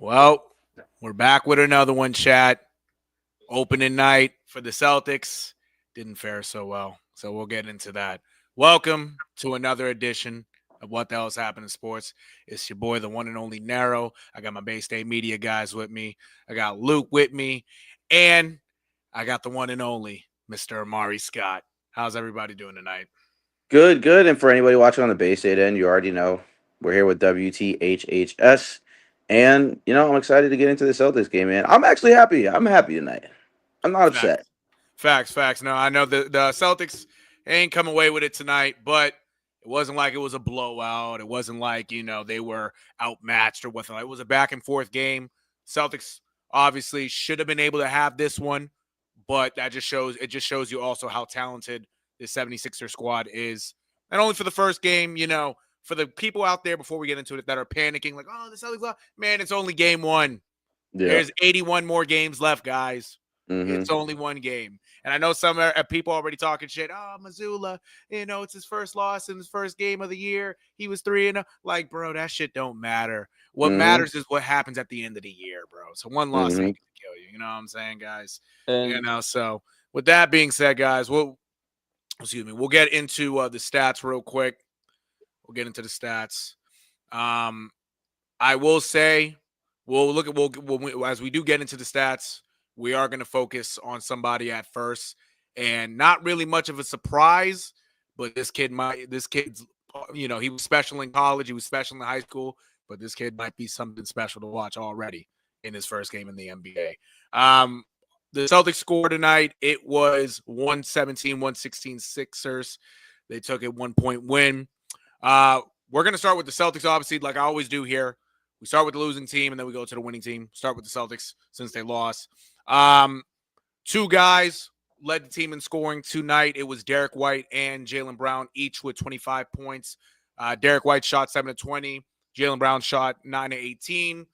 Well, we're back with another one, chat. Opening night for the Celtics didn't fare so well, so we'll get into that. Welcome to another edition of What the Hell's Happening in Sports. It's your boy, the one and only Nero. I got my Bay State Media guys with me. I got Luke with me, and I got the one and only Mr. Amari Scott. How's everybody doing tonight? Good, good. And for anybody watching on the Bay State end, you already know we're here with WTHHS. And, I'm excited to get into the Celtics game, man. I'm actually happy. I'm happy tonight. I'm not upset. Facts. Facts. No, I know the Celtics ain't come away with it tonight, but it wasn't like it was a blowout. It wasn't like, they were outmatched or whatnot. It was a back and forth game. Celtics obviously should have been able to have this one, but it just shows you also how talented the 76er squad is. Not only for the first game, for the people out there before we get into it that are panicking, like, oh, the Celtics lost. Man, it's only game one. Yeah. There's 81 more games left, guys. Mm-hmm. It's only one game. And I know some people already talking shit. Oh, Missoula, it's his first loss in his first game of the year. He was 3-0. Like, bro, that shit don't matter. What Mm-hmm. matters is what happens at the end of the year, bro. So one loss ain't Mm-hmm. going to kill you. You know what I'm saying, guys? And So with that being said, guys, we'll get into the stats real quick. We'll get into the stats. I will say, as we do get into the stats, we are going to focus on somebody at first, and not really much of a surprise, but this kid's, he was special in college, he was special in high school, but this kid might be something special to watch already in his first game in the NBA. The Celtics score tonight, it was 117-116 Sixers. They took a 1-point win. We're going to start with the Celtics, obviously, like I always do here. We start with the losing team, and then we go to the winning team. Start with the Celtics since they lost. Two guys led the team in scoring tonight. It was Derek White and Jaylen Brown, each with 25 points. Derek White shot 7 of 20. Jaylen Brown shot 9 of 18.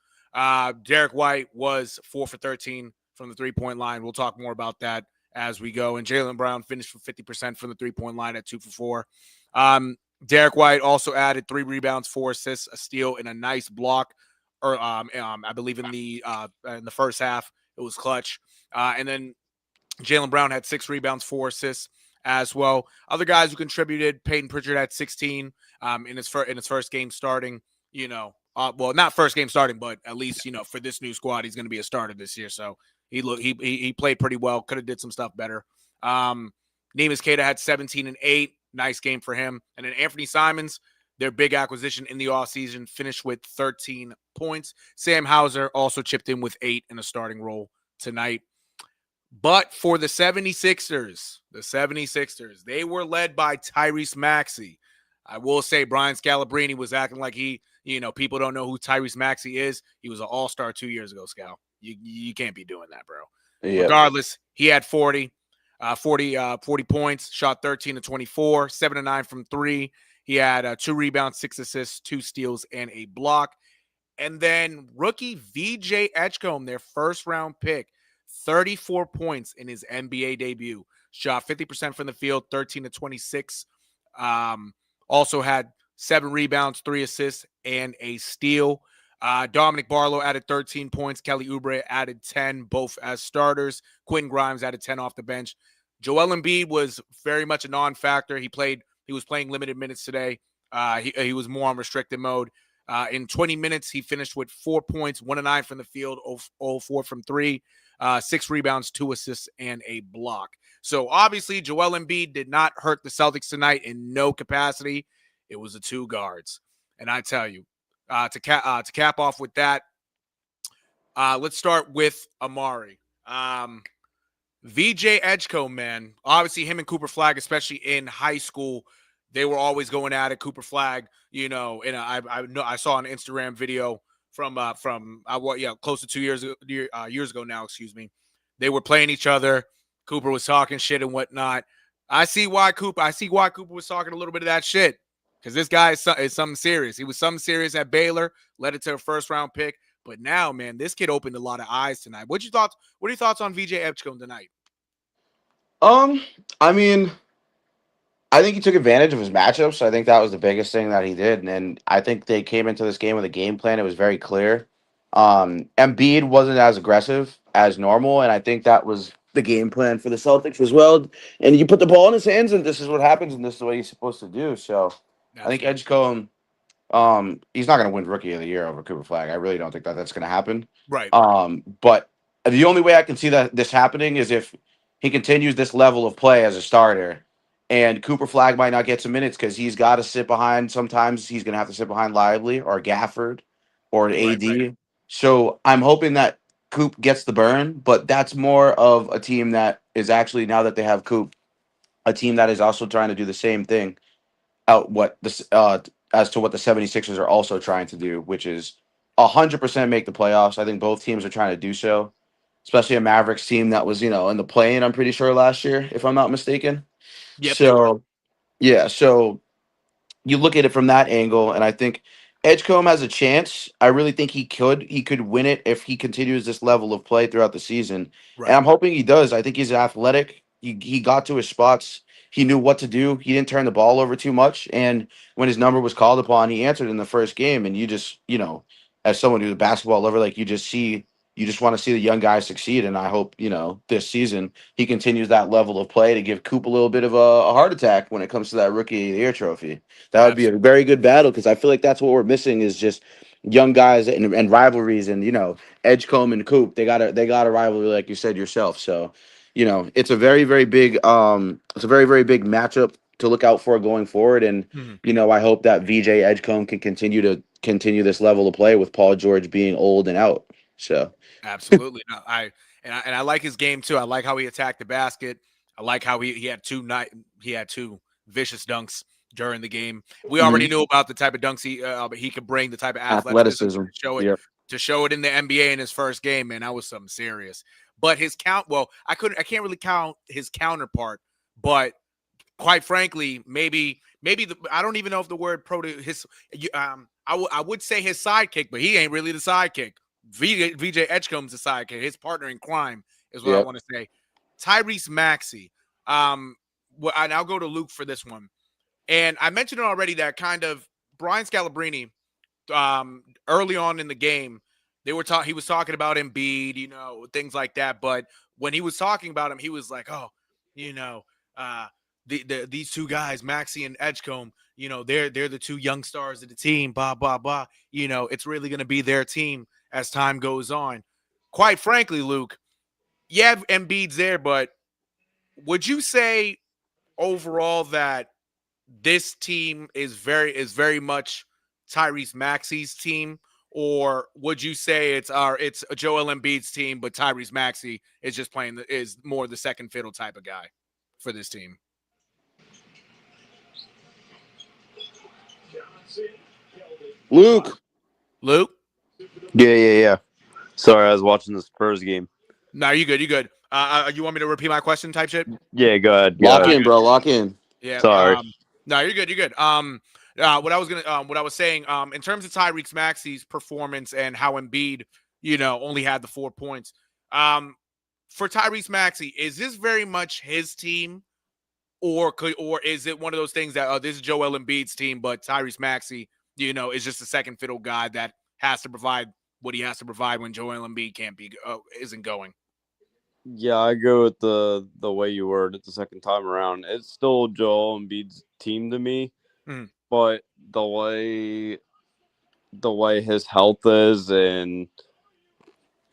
Derek White was 4 for 13 from the three-point line. We'll talk more about that as we go. And Jaylen Brown finished for 50% from the three-point line at 2 for 4. Derek White also added 3 rebounds, 4 assists, a steal, and a nice block. I believe in the first half, it was clutch. And then Jaylen Brown had 6 rebounds, 4 assists as well. Other guys who contributed: Peyton Pritchard had 16 in his first game starting. Not first game starting, but at least for this new squad, he's going to be a starter this year. So he played pretty well. Could have did some stuff better. Neemias Queta had 17 and 8. Nice game for him. And then Anthony Simons, their big acquisition in the offseason, finished with 13 points. Sam Hauser also chipped in with 8 in a starting role tonight. But for the 76ers, they were led by Tyrese Maxey. I will say Brian Scalabrine was acting like people don't know who Tyrese Maxey is. He was an all-star 2 years ago, Scal. You can't be doing that, bro. yeah. Regardless, he had 40 points, shot 13 to 24, 7 to 9 from 3. He had 2 rebounds, 6 assists, 2 steals, and a block. And then rookie VJ Edgecombe, their first round pick, 34 points in his NBA debut. Shot 50% from the field, 13 to 26. Also had 7 rebounds, 3 assists, and a steal. Dominic Barlow added 13 points. Kelly Oubre added 10, both as starters. Quentin Grimes added 10 off the bench. Joel Embiid was very much a non-factor. He was playing limited minutes today. He was more on restricted mode. In 20 minutes, he finished with 4 points, 1 of 9 from the field, 0-4 from 3, 6 rebounds, 2 assists, and a block. So obviously, Joel Embiid did not hurt the Celtics tonight in no capacity. It was the 2 guards. And I tell you, to cap off with that, let's start with Amari. VJ Edgecombe, man. Obviously, him and Cooper Flagg, especially in high school, they were always going at it. Cooper Flagg, and I saw an Instagram video from close to 2 years ago now. Excuse me. They were playing each other. Cooper was talking shit and whatnot. I see why Cooper was talking a little bit of that shit, because this guy is something serious. He was something serious at Baylor, led it to a first round pick. But now, man, this kid opened a lot of eyes tonight. What are your thoughts on VJ Edgecombe tonight? I mean, I think he took advantage of his matchups. I think that was the biggest thing that he did. And I think they came into this game with a game plan. It was very clear. Embiid wasn't as aggressive as normal, and I think that was the game plan for the Celtics as well. And you put the ball in his hands, and this is what happens, and this is what he's supposed to do. So I think Absolutely. Edgecombe, he's not going to win Rookie of the Year over Cooper Flag. I really don't think that that's going to happen. Right. But the only way I can see that this happening is if he continues this level of play as a starter, and Cooper Flag might not get some minutes because he's got to sit behind. Sometimes he's going to have to sit behind Lively or Gafford or an Right. Right. AD. So I'm hoping that Coop gets the burn, but that's more of a team that is actually, now that they have Coop, a team that is also trying to do the same thing out what this as to what the 76ers are also trying to do, which is 100% make the playoffs. I think both teams are trying to do so, especially a Mavericks team that was, in the play-in, I'm pretty sure last year, if I'm not mistaken. Yep, they were. So yeah, so you look at it from that angle, and I think Edgecombe has a chance. I really think he could win it if he continues this level of play throughout the season. And Right. I'm hoping he does. I think he's athletic. He got to his spots. He knew what to do. He didn't turn the ball over too much. And when his number was called upon, he answered in the first game. And you just, as someone who's a basketball lover, like you just want to see the young guys succeed. And I hope, this season he continues that level of play to give Coop a little bit of a heart attack when it comes to that Rookie of the Year trophy. That would be a Absolutely. very good battle because I feel like that's what we're missing is just young guys and rivalries and Edgecombe and Coop. They got a rivalry like you said yourself. So it's a very very big it's a very very big matchup to look out for going forward. And Mhm. I hope that VJ Edgecombe can continue this level of play with Paul George being old and out. So Absolutely. No, I like his game too. I like how he attacked the basket. I like how he had two vicious dunks during the game. We already mhm. knew about the type of dunks but he could bring the type of athleticism Athleticism. to show it Yep. in the NBA in his first game, man. That was something serious. But his I can't really count his counterpart, but quite frankly, maybe I don't even know if the word his I would say his sidekick, but he ain't really the sidekick. VJ Edgecombe's the sidekick. His partner in crime is what I Yep. want to say. Tyrese Maxey. And I'll go to Luke for this one. And I mentioned it already that kind of Brian Scalabrine, early on in the game, he was talking about Embiid, things like that. But when he was talking about him, he was like, oh, you know, uh, these two guys, Maxey and Edgecombe, they're the two young stars of the team, blah, blah, blah. It's really going to be their team as time goes on. Quite frankly, Luke, yeah, Embiid's there, but would you say overall that this team is very much Tyrese Maxey's team, or would you say it's Joel Embiid's team, but Tyrese Maxey is just is more the second fiddle type of guy for this team? Luke. Luke, Yeah, yeah, yeah. Sorry, I was watching the Spurs game. no, you good, you good. You want me to repeat my question type shit? Yeah, go ahead, go Lock All ahead. right, in, good. bro. Lock in. Yeah. Sorry. No, you're good. You're good. What I was saying, in terms of Tyrese Maxey's performance and how Embiid, only had the 4 points. Um, for Tyrese Maxey, is this very much his team, or is it one of those things that this is Joel Embiid's team, but Tyrese Maxey, is just a second fiddle guy that has to provide what he has to provide when Joel Embiid isn't going. Yeah, I go with the way you worded it the second time around. It's still Joel Embiid's team to me, Mhm. but the way his health is and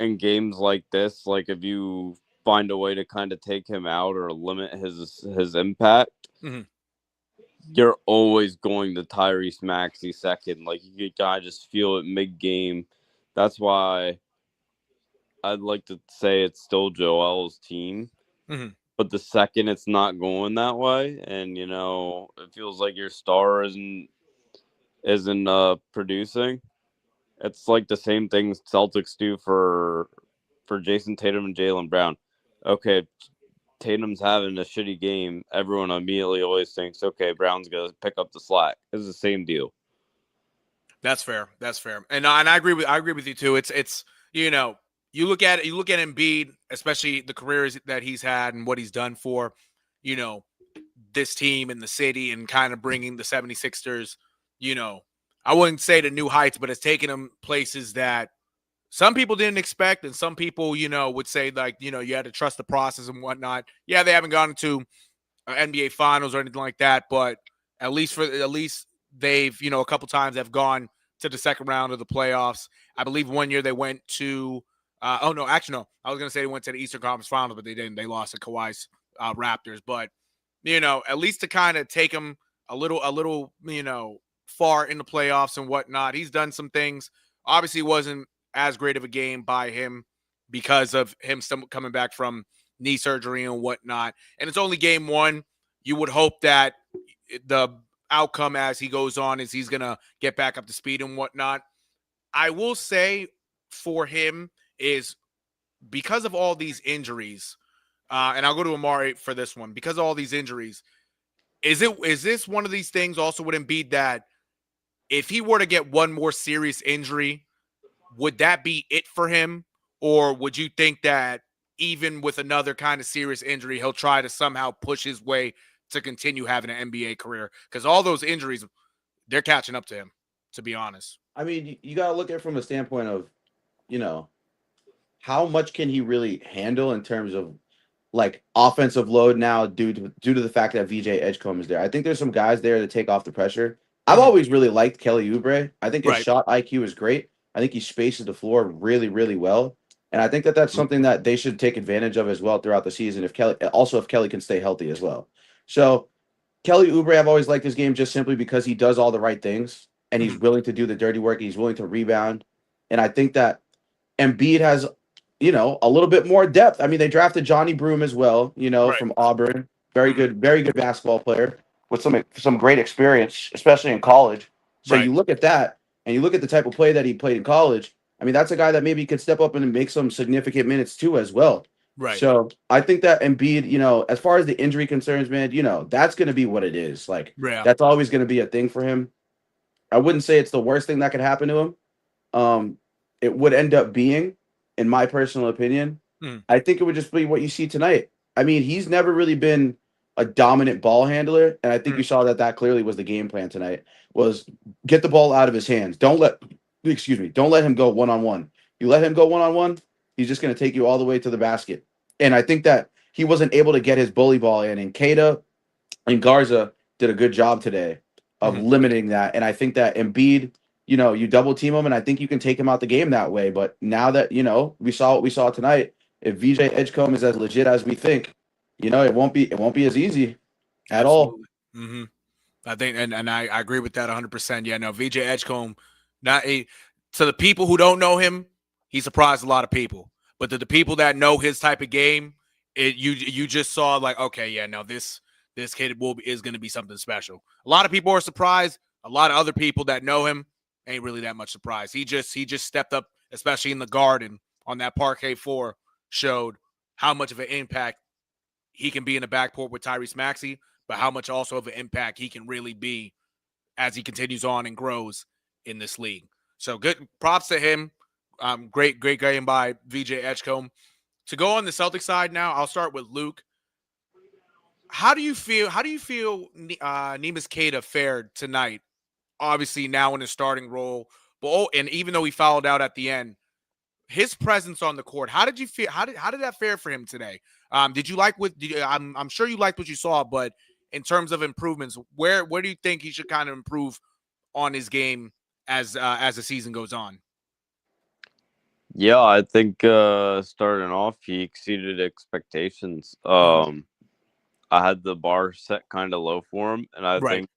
in games like this, like if you find a way to kind of take him out or limit his impact, Mhm. you're always going to Tyrese Maxey second. Like you gotta just feel it mid game. That's why I'd like to say it's still Joel's team. Mhm. But the second it's not going that way, and it feels like your star isn't producing. It's like the same things Celtics do for Jason Tatum and Jaylen Brown. Okay, Tatum's having a shitty game. Everyone immediately always thinks, okay, Brown's gonna pick up the slack. It's the same deal. That's fair. That's fair. And I agree with you too. It's you know you look at Embiid, especially the careers that he's had and what he's done for you know this team and the city and kind of bringing the 76ers, you know, I wouldn't say to new heights, but it's taken them places that some people didn't expect, and some people, would say like, you had to trust the process and whatnot. Yeah, they haven't gone into NBA Finals or anything like that, but at least they've, a couple times have gone to the second round of the playoffs. I believe one year they went to. Oh no, actually no. I was gonna say they went to the Eastern Conference Finals, but they didn't. They lost to Kawhi's Raptors. But at least to kind of take them a little, far in the playoffs and whatnot. He's done some things. Obviously, it wasn't as great of a game by him because of him coming back from knee surgery and whatnot. And it's only game one. You would hope that the outcome as he goes on is he's going to get back up to speed and whatnot. I will say for him is because of all these injuries, and I'll go to Amari for this one, because of all these injuries, is this one of these things also with Embiid that if he were to get one more serious injury, would that be it for him? Or would you think that even with another kind of serious injury, he'll try to somehow push his way to continue having an NBA career? Because all those injuries, they're catching up to him, to be honest. I mean, you got to look at it from a standpoint of, how much can he really handle in terms of like offensive load now due to the fact that VJ Edgecombe is there. I think there's some guys there to take off the pressure. I've always really liked Kelly Oubre. I think his shot IQ is great. I think he spaces the floor really, really well. And I think that that's something that they should take advantage of as well throughout the season if Kelly can stay healthy as well. So Kelly Oubre, I've always liked his game just simply because he does all the right things and he's willing to do the dirty work. He's willing to rebound. And I think that Embiid has, a little bit more depth. I mean, they drafted Johnny Broome as well, from Auburn. Very good basketball player with some great experience, especially in college. So you look at that and you look at the type of play that he played in college. I mean, that's a guy that maybe could step up and make some significant minutes too as well. Right. So I think that Embiid, as far as the injury concerns, man, that's going to be what it is. Like, that's always going to be a thing for him. I wouldn't say it's the worst thing that could happen to him. It would end up being, in my personal opinion, I think it would just be what you see tonight. I mean, he's never really been a dominant ball handler, and I think you saw that clearly was the game plan tonight, was get the ball out of his hands. Don't let him go one-on-one. You let him go one-on-one, he's just going to take you all the way to the basket. And I think that he wasn't able to get his bully ball in, and Keita and Garza did a good job today of limiting that. And I think that Embiid, you double team him, and I think you can take him out the game that way. But now that, we saw what we saw tonight, if VJ Edgecombe is as legit as we think, it won't be as easy at all. I think, and I agree with that 100%. Yeah, no, VJ Edgecombe, to the people who don't know him, he surprised a lot of people. But to the people that know his type of game, you just saw like, okay, yeah, no, this kid is going to be something special. A lot of people are surprised. A lot of other people that know him ain't really that much surprised. He just stepped up, especially in the Garden on that parquet floor, showed how much of an impact he can be in the backcourt with Tyrese Maxey, but how much also of an impact he can really be as he continues on and grows in this league. So good props to him. Great game by VJ Edgecombe. To go on the Celtics side now, I'll start with Luke. How do you feel Neemias Queta fared tonight? Obviously now in his starting role, and even though he fouled out at the end, his presence on the court. How did you feel? How did that fare for him today? Did you like I'm sure you liked what you saw, but in terms of improvements, where do you think he should kind of improve on his game as the season goes on? Yeah, I think starting off, he exceeded expectations. I had the bar set kind of low for him, and I think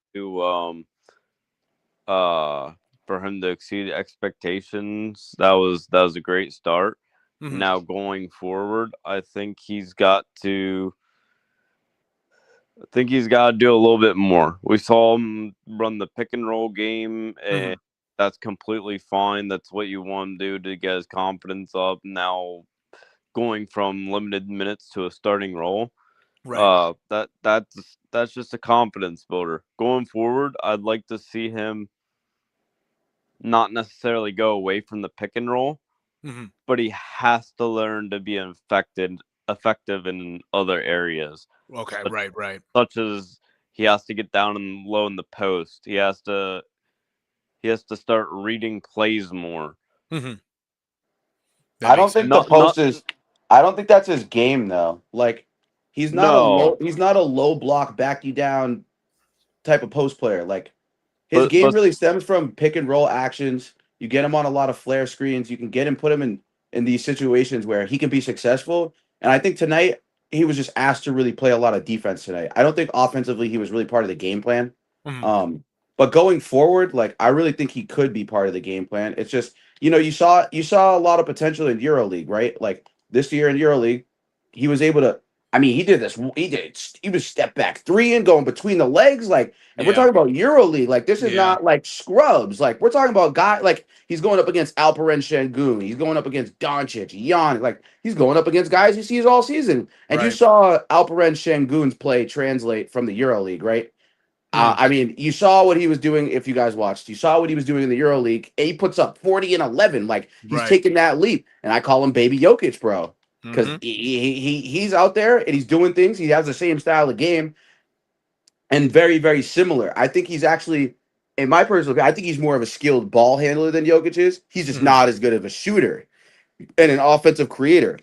for him to exceed expectations, that was a great start. Now going forward, I think he's got to do a little bit more. We saw him run the pick and roll game, and that's completely fine. That's what you want to do to get his confidence up. Now going from limited minutes to a starting role, that's just a confidence builder. Going forward, I'd like to see him not necessarily go away from the pick and roll, but he has to learn to be effective in other areas. Okay, right. Such as he has to get down and low in the post. He has to start reading plays more. That I makes don't think sense. the Not post is. I don't think that's his game though. Like he's not a no, low block back you down type of post player. Like his but game really stems from pick and roll actions. You get him on a lot of flare screens. You can get him, put him in these situations where he can be successful. And I think tonight he was just asked to really play a lot of defense tonight. I don't think offensively he was really part of the game plan. Mhm. But going forward, like I really think he could be part of the game plan. It's just you saw a lot of potential in EuroLeague, right? Like this year in EuroLeague, he was able to. I mean, he did this. He was step back three and going between the legs, like. And we're Yeah. talking about EuroLeague. Like this is Yeah. not like scrubs. Like we're talking about guy. Like he's going up against Alperen Şengün. He's going up against Doncic, Jan. Like he's going up against guys he sees all season. And you Right. saw Alperen Şengün's play translate from the EuroLeague, right? Mhm. I mean, you saw what he was doing. If you guys watched, you saw what he was doing in the EuroLeague. He puts up 40 and 11. Like he's Right. taking that leap, and I call him Baby Jokic, bro, because Mhm. he's out there and he's doing things. He has the same style of game and very very similar. I think he's actually, in my personal opinion, I think he's more of a skilled ball handler than Jokic is. He's just Mhm. not as good of a shooter and an offensive creator.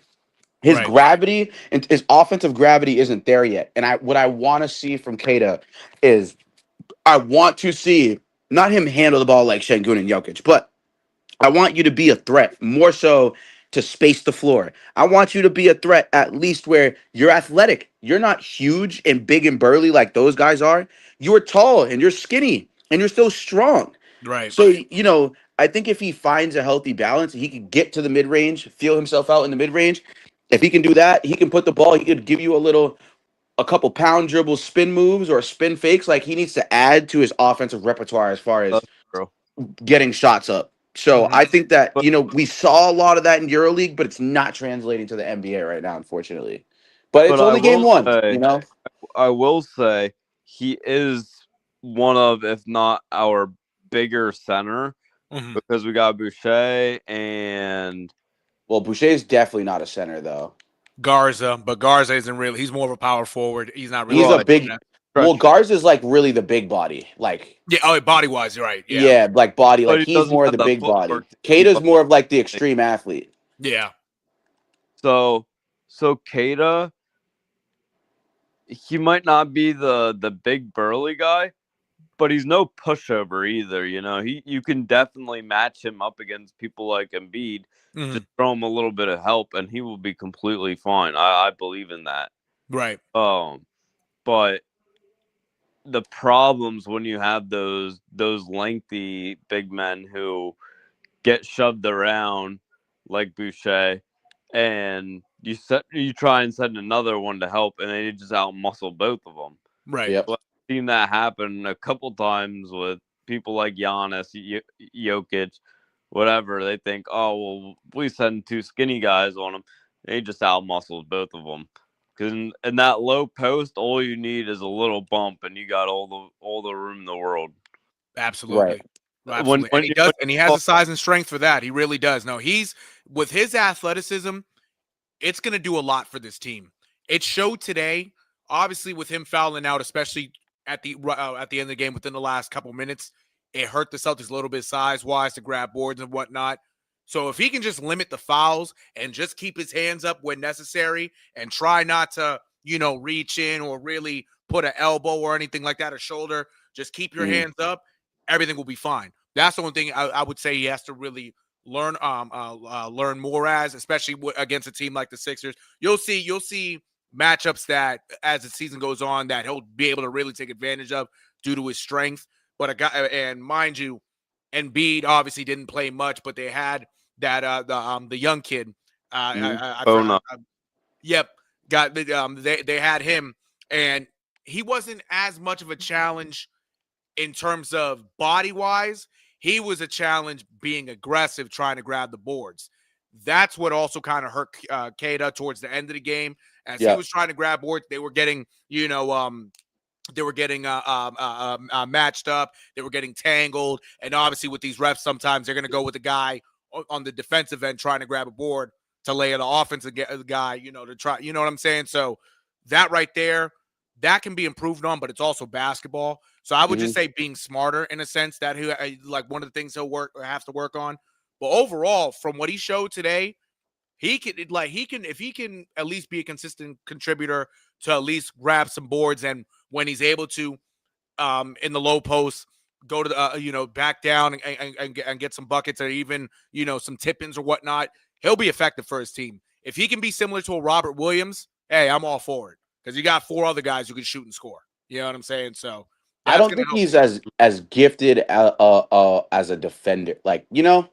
His Right. gravity and his offensive gravity isn't there yet. And what I want to see from Kata is I want to see not him handle the ball like Şengün and Jokic, but I want you to be a threat more so to space the floor. I want you to be a threat at least where you're athletic. You're not huge and big and burly like those guys are. You're tall and you're skinny and you're still strong. Right. So, I think if he finds a healthy balance, he can get to the mid range, feel himself out in the mid range. If he can do that, he can put the ball, he could give you a couple pound dribble spin moves or spin fakes. Like he needs to add to his offensive repertoire as far as that's true. getting shots up. So Mhm. I think that, But we saw a lot of that in EuroLeague, but it's not translating to the NBA right now, unfortunately. But but it's only game one, you know? I will say he is one of, if not our bigger center, Mhm. because we got Boucher and Well, Boucher is definitely not a center, though. Garza, but Garza isn't really. He's more of a power forward. He's not really He's a right. something big. that. Well, Stretch, Garza's like really the big body. Like, Yeah. Oh, body wise, you're right. Yeah. yeah, like body. but Like he he's doesn't more of have the that big body. footwork to keep Kata's up. more of like the extreme athlete. Yeah. So Kata, he might not be the big burly guy, but he's no pushover either. You can definitely match him up against people like Embiid. Just Mhm. throw him a little bit of help, and he will be completely fine. I believe in that. Right. But the problems when you have those lengthy big men who get shoved around like Boucher, and you try and send another one to help, and they just outmuscle both of them. Right. Yep. Well, I've seen that happen a couple times with people like Giannis, Jokic, whatever. They think, oh well, we send two skinny guys on them. They just outmuscles both of them. Because in that low post, all you need is a little bump, and you got all the room in the world. Right. Absolutely. When Absolutely. And when he you does, when and he has the size and strength for that. He really does. No, he's with his athleticism, it's going to do a lot for this team. It showed today, obviously, with him fouling out, especially at the end of the game within the last couple minutes. It hurt the Celtics a little bit size wise to grab boards and whatnot. So if he can just limit the fouls and just keep his hands up when necessary and try not to, reach in or really put an elbow or anything like that, a shoulder, just keep your Mhm. hands up, everything will be fine. That's the one thing I would say he has to really learn more as, especially against a team like the Sixers. You'll see matchups that as the season goes on that he'll be able to really take advantage of due to his strength. But a guy, and mind you, Embiid obviously didn't play much, but they had that the young kid. Mhm. Yep, got they had him, and he wasn't as much of a challenge in terms of body wise. He was a challenge being aggressive, trying to grab the boards. That's what also kind of hurt Kata towards the end of the game as he Yeah. was trying to grab boards. They were getting, matched up. They were getting tangled, and obviously with these refs, sometimes they're going to go with the guy on the defensive end trying to grab a board to lay the offensive guy, to try. You know what I'm saying? So that right there, that can be improved on, but it's also basketball. So I would just Mhm. say being smarter in a sense that like one of the things he'll have to work on. But overall, from what he showed today, he can if he can at least be a consistent contributor to at least grab some boards, and when he's able to in the low post go to the back down and get some buckets, or even some tip-ins or whatnot, he'll be effective for his team. If he can be similar to a Robert Williams, hey, I'm all for it, because you got 4 other guys who can shoot and score. You know what I'm saying? So I that's don't gonna think help. he's as gifted as a defender. Like, Yeah.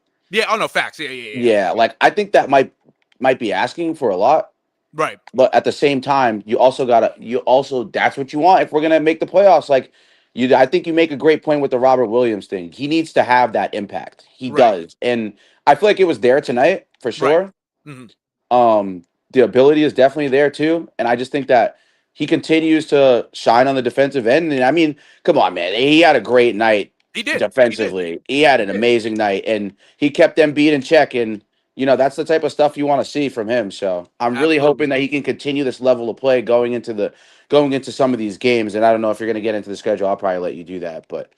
Oh no, facts. Yeah. yeah, like I think that might be asking for a lot. Right. But at the same time, that's what you want if we're gonna make the playoffs. Like I think you make a great point with the Robert Williams thing. He needs to have that impact. He Right. does. And I feel like it was there tonight for Right. sure. hmm The ability is definitely there too. And I just think that he continues to shine on the defensive end. And I mean, come on, man. He had a great night He did. defensively. He had He an did. amazing night, and he kept them beat in check. And that's the type of stuff you want to see from him. So I'm really Absolutely. hoping that he can continue this level of play going into some of these games. And I don't know if you're going to get into the schedule. I'll probably let you do that, but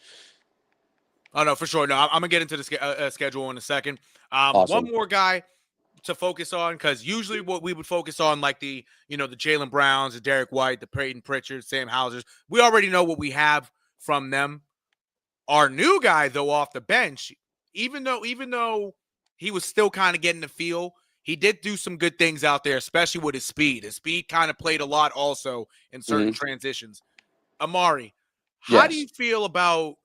Oh no, for sure. No, I'm gonna get into the schedule in a second. One awesome. more guy to focus on, because usually what we would focus on, like the Jaylen Browns, the Derek White, the Peyton Pritchard, Sam Hausers. We already know what we have from them. Our new guy, though, off the bench, even though he was still kind of getting the feel, he did do some good things out there, especially with his speed. His speed kind of played a lot also in certain transitions. Amari, how do Yes. you feel about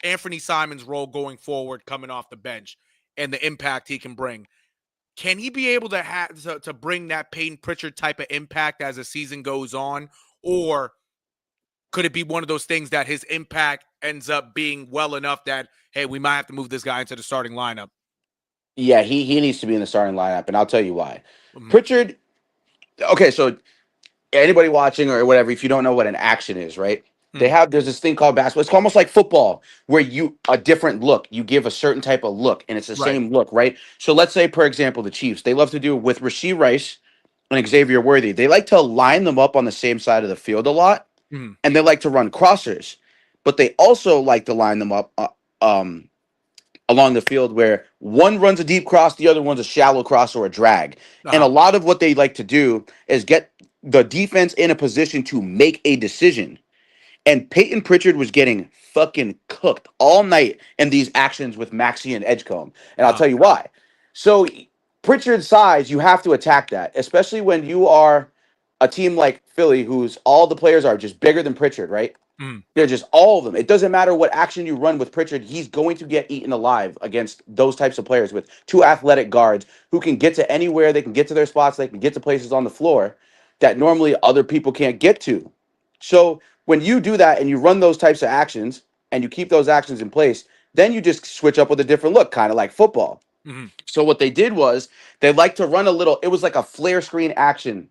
Anthony Simon's role going forward, coming off the bench, and the impact he can bring? Can he be able to bring that Peyton Pritchard type of impact as the season goes on, or could it be one of those things that his impact ends up being well enough that, hey, we might have to move this guy into the starting lineup? Yeah, he needs to be in the starting lineup, and I'll tell you why. Mhm. Pritchard. Okay, so anybody watching or whatever, if you don't know what an action is, right? Mhm. There's this thing called basketball. It's almost like football, where a different look. You give a certain type of look, and it's the Right. same look, right? So let's say, for example, the Chiefs. They love to do it with Rasheed Rice and Xavier Worthy. They like to line them up on the same side of the field a lot, Mhm. and they like to run crossers, but they also like to line them up along the field where one runs a deep cross, the other one's a shallow cross or a drag. And a Uh-huh. lot of what they like to do is get the defense in a position to make a decision. And Peyton Pritchard was getting fucking cooked all night in these actions with Maxey and Edgecombe. And I'll Uh-huh. tell you why. So Pritchard's size, you have to attack that, especially when you are a team like Philly, whose all the players are just bigger than Pritchard, right? Mhm. They're just all of them. It doesn't matter what action you run with Pritchard, he's going to get eaten alive against those types of players with 2 athletic guards who can get to anywhere, they can get to their spots, they can get to places on the floor that normally other people can't get to. So when you do that and you run those types of actions and you keep those actions in place, then you just switch up with a different look, kind of like football. Mhm. So what they did was they like to run it was like a flare screen action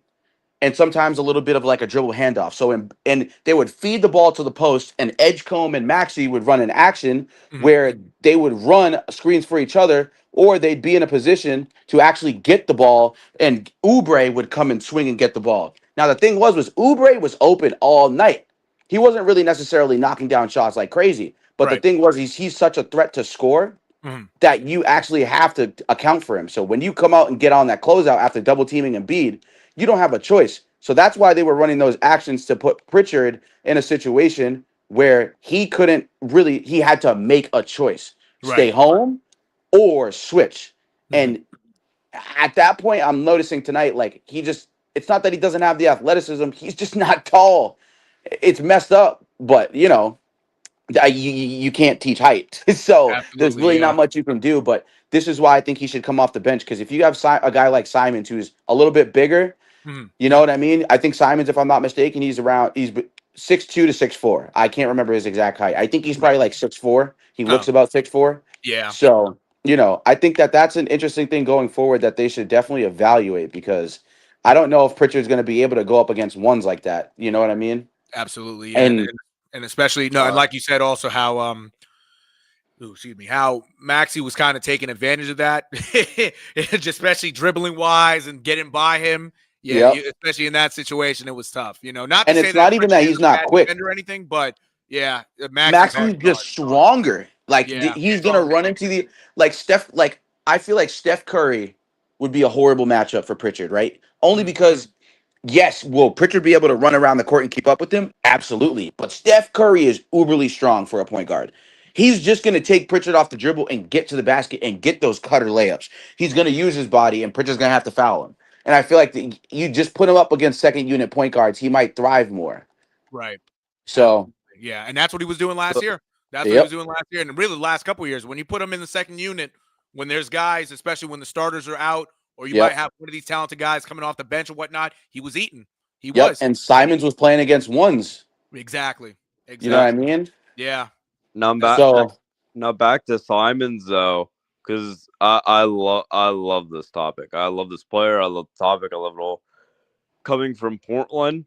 and sometimes a little bit of like a dribble handoff. And they would feed the ball to the post, and Edgecombe and Maxey would run an action Mhm. where they would run screens for each other, or they'd be in a position to actually get the ball, and Oubre would come and swing and get the ball. Now the thing was Oubre was open all night. He wasn't really necessarily knocking down shots like crazy, but the Right. thing was he's such a threat to score Mhm. that you actually have to account for him. So when you come out and get on that closeout after double teaming Embiid, you don't have a choice. So that's why they were running those actions to put Pritchard in a situation where he had to make a choice, stay Right. home or switch. Mhm. And at that point, I'm noticing tonight, like it's not that he doesn't have the athleticism, he's just not tall. It's messed up, but you can't teach height. So there's Absolutely. really Yeah. not much you can do. But this is why I think he should come off the bench. Because if you have a guy like Simons who's a little bit bigger, Mhm. you know what I mean? I think Simons, if I'm not mistaken, he's 6'2" to 6'4". I can't remember his exact height. I think he's Right. probably like 6'4". He Oh, looks about 6'4". yeah. So, I think that's an interesting thing going forward that they should definitely evaluate, because I don't know if Pritchard's going to be able to go up against ones like that. You know what I mean? Absolutely. Yeah. And, And and and especially no, and uh, like you said, also how excuse me, how Maxey was kind of taking advantage of that, just especially dribbling wise and getting by him. Yeah, yep. especially in that situation, it was tough. Not to And say it's that not even that Pritchard is he's a not bad quick. defender or anything, but yeah, Maxey's hard Maxey's to guard. just stronger. Like Yeah. he's gonna run into the like Steph. Like I feel like Steph Curry would be a horrible matchup for Pritchard, right? Only Mhm. because, yes, will Pritchard be able to run around the court and keep up with him? Absolutely. But Steph Curry is uberly strong for a point guard. He's just going to take Pritchard off the dribble and get to the basket and get those cutter layups. He's going to use his body, and Pritchard's going to have to foul him. And I feel like you just put him up against second unit point guards, he might thrive more. Right. So, Absolutely. Yeah, and that's what he was doing last year. That's what he was yep, doing last year, and really the last couple of years. When you put him in the second unit, when there's guys, especially when the starters are out, or you might yep, have one of these talented guys coming off the bench or whatnot, he was eating. He yep. was. And Simons was playing against ones. Exactly. You know what I Exactly. mean? Yeah. Now I'm That's back. true. So, Now back to Simons though, because I love this topic. I love this player. I love the topic. I love it all. Coming from Portland,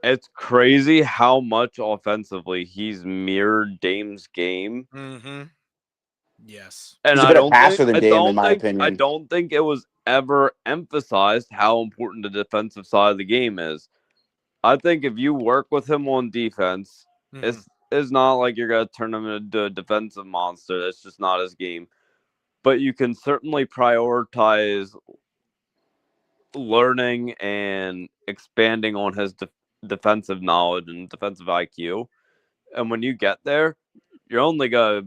it's crazy how much offensively he's mirrored Dame's game. Mm-hmm. Yes. And he's a I better don't think passer than I Dame, in don't my think I opinion. don't think it was ever emphasized how important the defensive side of the game is. I think if you work with him on defense, Mm-hmm. it's not like you're gonna turn him into a defensive monster. That's just not his game. But you can certainly prioritize learning and expanding on his defensive knowledge and defensive IQ. And when you get there, you're only gonna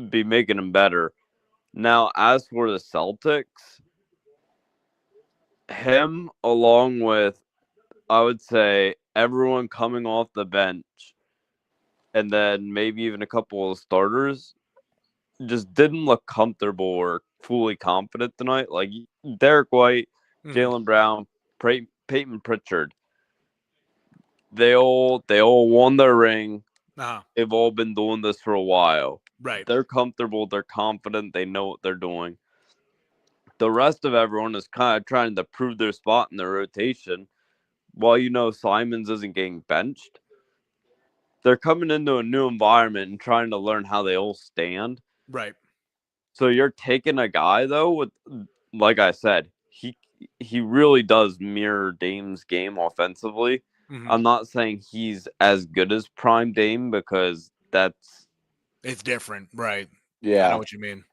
be making him better. Now, as for the Celtics, him along with, I would say, everyone coming off the bench and then maybe even a couple of starters just didn't look comfortable or fully confident tonight. Like Derek White, Mm-hmm. Jaylen Brown, Peyton Pritchard, they all won their ring. Uh-huh. They've all been doing this for a while. Right. They're comfortable. They're confident. They know what they're doing. The rest of everyone is kind of trying to prove their spot in their rotation. While Simons isn't getting benched, they're coming into a new environment and trying to learn how they all stand. Right. So you're taking a guy though with, like I said, he really does mirror Dame's game offensively. Mm-hmm. I'm not saying he's as good as Prime Dame because that's, It's different. Right. I know yeah, what you mean.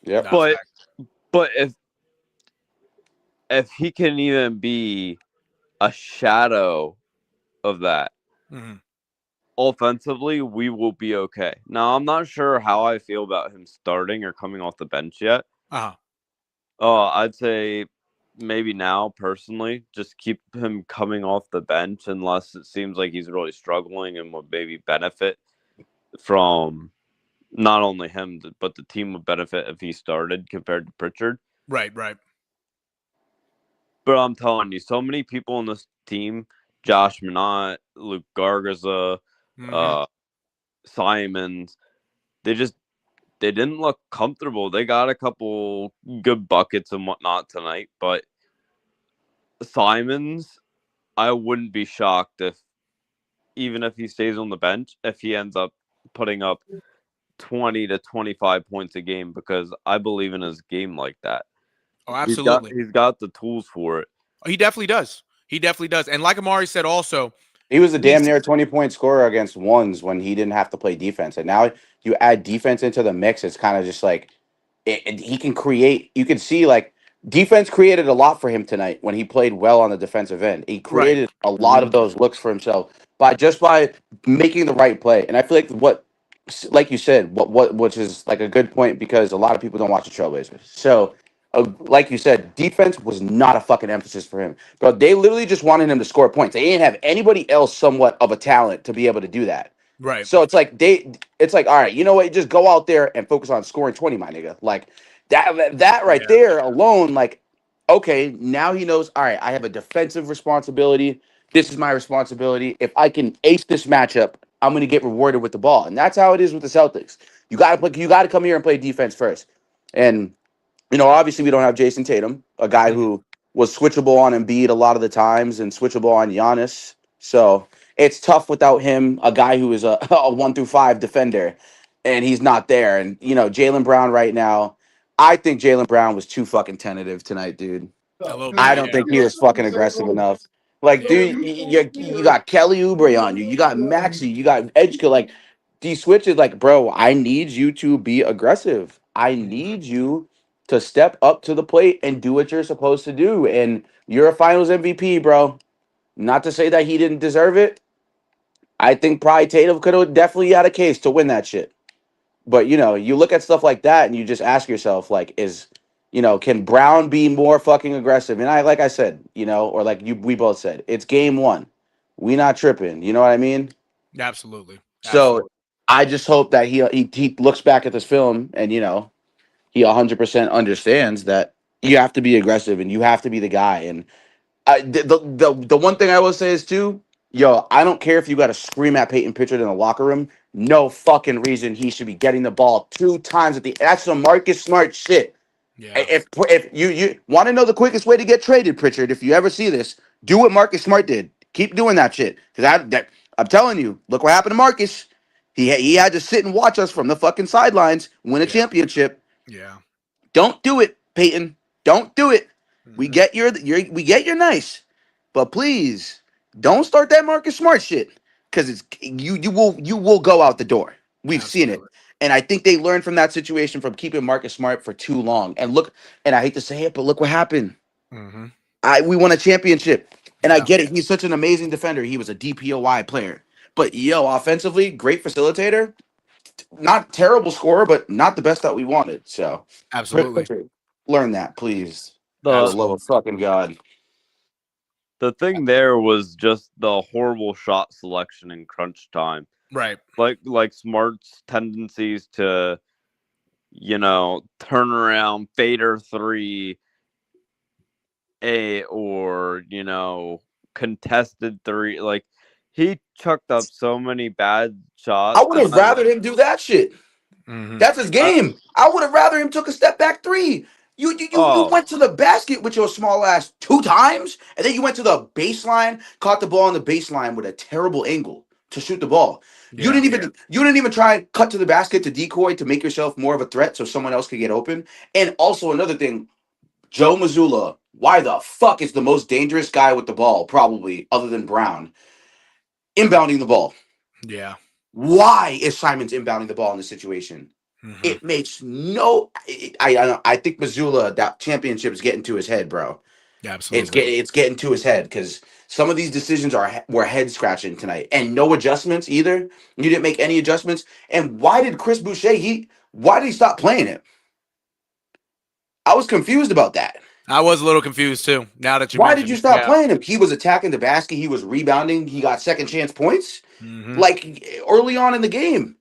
yep. Nah, but fact. but if he can even be a shadow of that Mm-hmm. offensively, we will be okay. Now I'm not sure how I feel about him starting or coming off the bench yet. Uh-huh. I'd say maybe now, personally, just keep him coming off the bench unless it seems like he's really struggling and would maybe benefit from not only him, but the team would benefit if he started compared to Pritchard. Right. Right. But I'm telling you, so many people on this team, Josh Minott, Luke Gargaza, Mm-hmm. uh, Simons, they just they didn't look comfortable. They got a couple good buckets and whatnot tonight, but Simons, I wouldn't be shocked if, even if he stays on the bench, if he ends up putting up 20 to 25 points a game because I believe in his game like that. Oh, He's got absolutely. he's got the tools for it. He definitely does. He definitely does. And like Amari said also, He was a damn he's near 20-point scorer against ones when he didn't have to play defense. And now you add defense into the mix, it's kind of just like he can create. You can see like defense created a lot for him tonight when he played well on the defensive end. He right. created a lot of those looks for himself by making the right play. And I feel like like you said, which is like a good point because a lot of people don't watch the Trailblazers. So, like you said, defense was not a fucking emphasis for him, bro. They literally just wanted him to score points. They didn't have anybody else somewhat of a talent to be able to do that. Right. So it's like, all right, you know what? Just go out there and focus on scoring 20, my nigga. Like that right Yeah. there alone, like, okay, now he knows, all right, I have a defensive responsibility. This is my responsibility. If I can ace this matchup, I'm gonna get rewarded with the ball. And that's how it is with the Celtics. You gotta come here and play defense first. And obviously we don't have Jason Tatum, a guy Mhm. who was switchable on Embiid a lot of the times and switchable on Giannis. So it's tough without him, a guy who is a 1 through 5 defender, and he's not there. And Jaylen Brown right now, I think Jaylen Brown was too fucking tentative tonight, dude. A little I bit. don't Yeah. think he was fucking aggressive enough. Like, Yeah. dude, you got Kelly Oubre on you. You got Maxey. You got Edgecombe. Like, these switches, like, bro, I need you to be aggressive. I Mhm. need you to step up to the plate and do what you're supposed to do. And you're a Finals MVP, bro. Not to say that he didn't deserve it. I think probably Tatum could have definitely had a case to win that shit. But you look at stuff like that and you just ask yourself, like, can Brown be more fucking aggressive? And like I said, or like we both said, it's game one. We not tripping. You know what I mean? Absolutely. So I just hope that he looks back at this film and he 100% understands that you have to be aggressive and you have to be the guy. And the one thing I will say is too, I don't care if you got to scream at Peyton Pritchard in the locker room. No fucking reason he should be getting the ball 2 times at the. That's some Marcus Smart shit. Yeah. If you want to know the quickest way to get traded, Pritchard, if you ever see this, do what Marcus Smart did. Keep doing that shit. Because I'm telling you, look what happened to Marcus. He had to sit and watch us from the fucking sidelines win a championship. Yeah. Don't do it, Peyton. Don't do it. We Mhm. get you're nice, but please don't start that Marcus Smart shit because it's you will go out the door. We've seen it, Absolutely. and I think they learned from that situation from keeping Marcus Smart for too long. And look, and I hate to say it, but look what happened. Mm-hmm. We won a championship, and I Yeah. get it. He's such an amazing defender. He was a DPOY player, but offensively, great facilitator. Not terrible scorer, but not the best that we wanted. So, Absolutely. learn that, please, for the The love of fucking God. the thing there was just the horrible shot selection in crunch time. Right. Like Smart's tendencies to, turn around, fader three, or contested three. Like he chucked up so many bad I shots. would have rather him do that shit. Mm-hmm. That's his game. I would have rather him took a step back three. You Oh, went to the basket with your small ass 2 times, and then you went to the baseline, caught the ball on the baseline with a terrible angle to shoot the ball. You Yeah. didn't even try and cut to the basket to decoy to make yourself more of a threat so someone else could get open. And also another thing, Joe Mazzulla, why the fuck is the most dangerous guy with the ball, probably other than Brown, inbounding the ball? Yeah. Why is Simons inbounding the ball in this situation? Mm-hmm. It makes no. I think Missoula, that championship is getting to his head, bro. Yeah. It's Absolutely. getting to his head because some of these decisions were head scratching tonight, and no adjustments either. You didn't make any adjustments. And why did Chris Boucher? Why did he stop playing it? I was confused about that. I was a little confused too. Now that you Why did mentioned you it. stop Yeah. playing him? He was attacking the basket. He was rebounding. He got second chance points Mm-hmm. like early on in the game.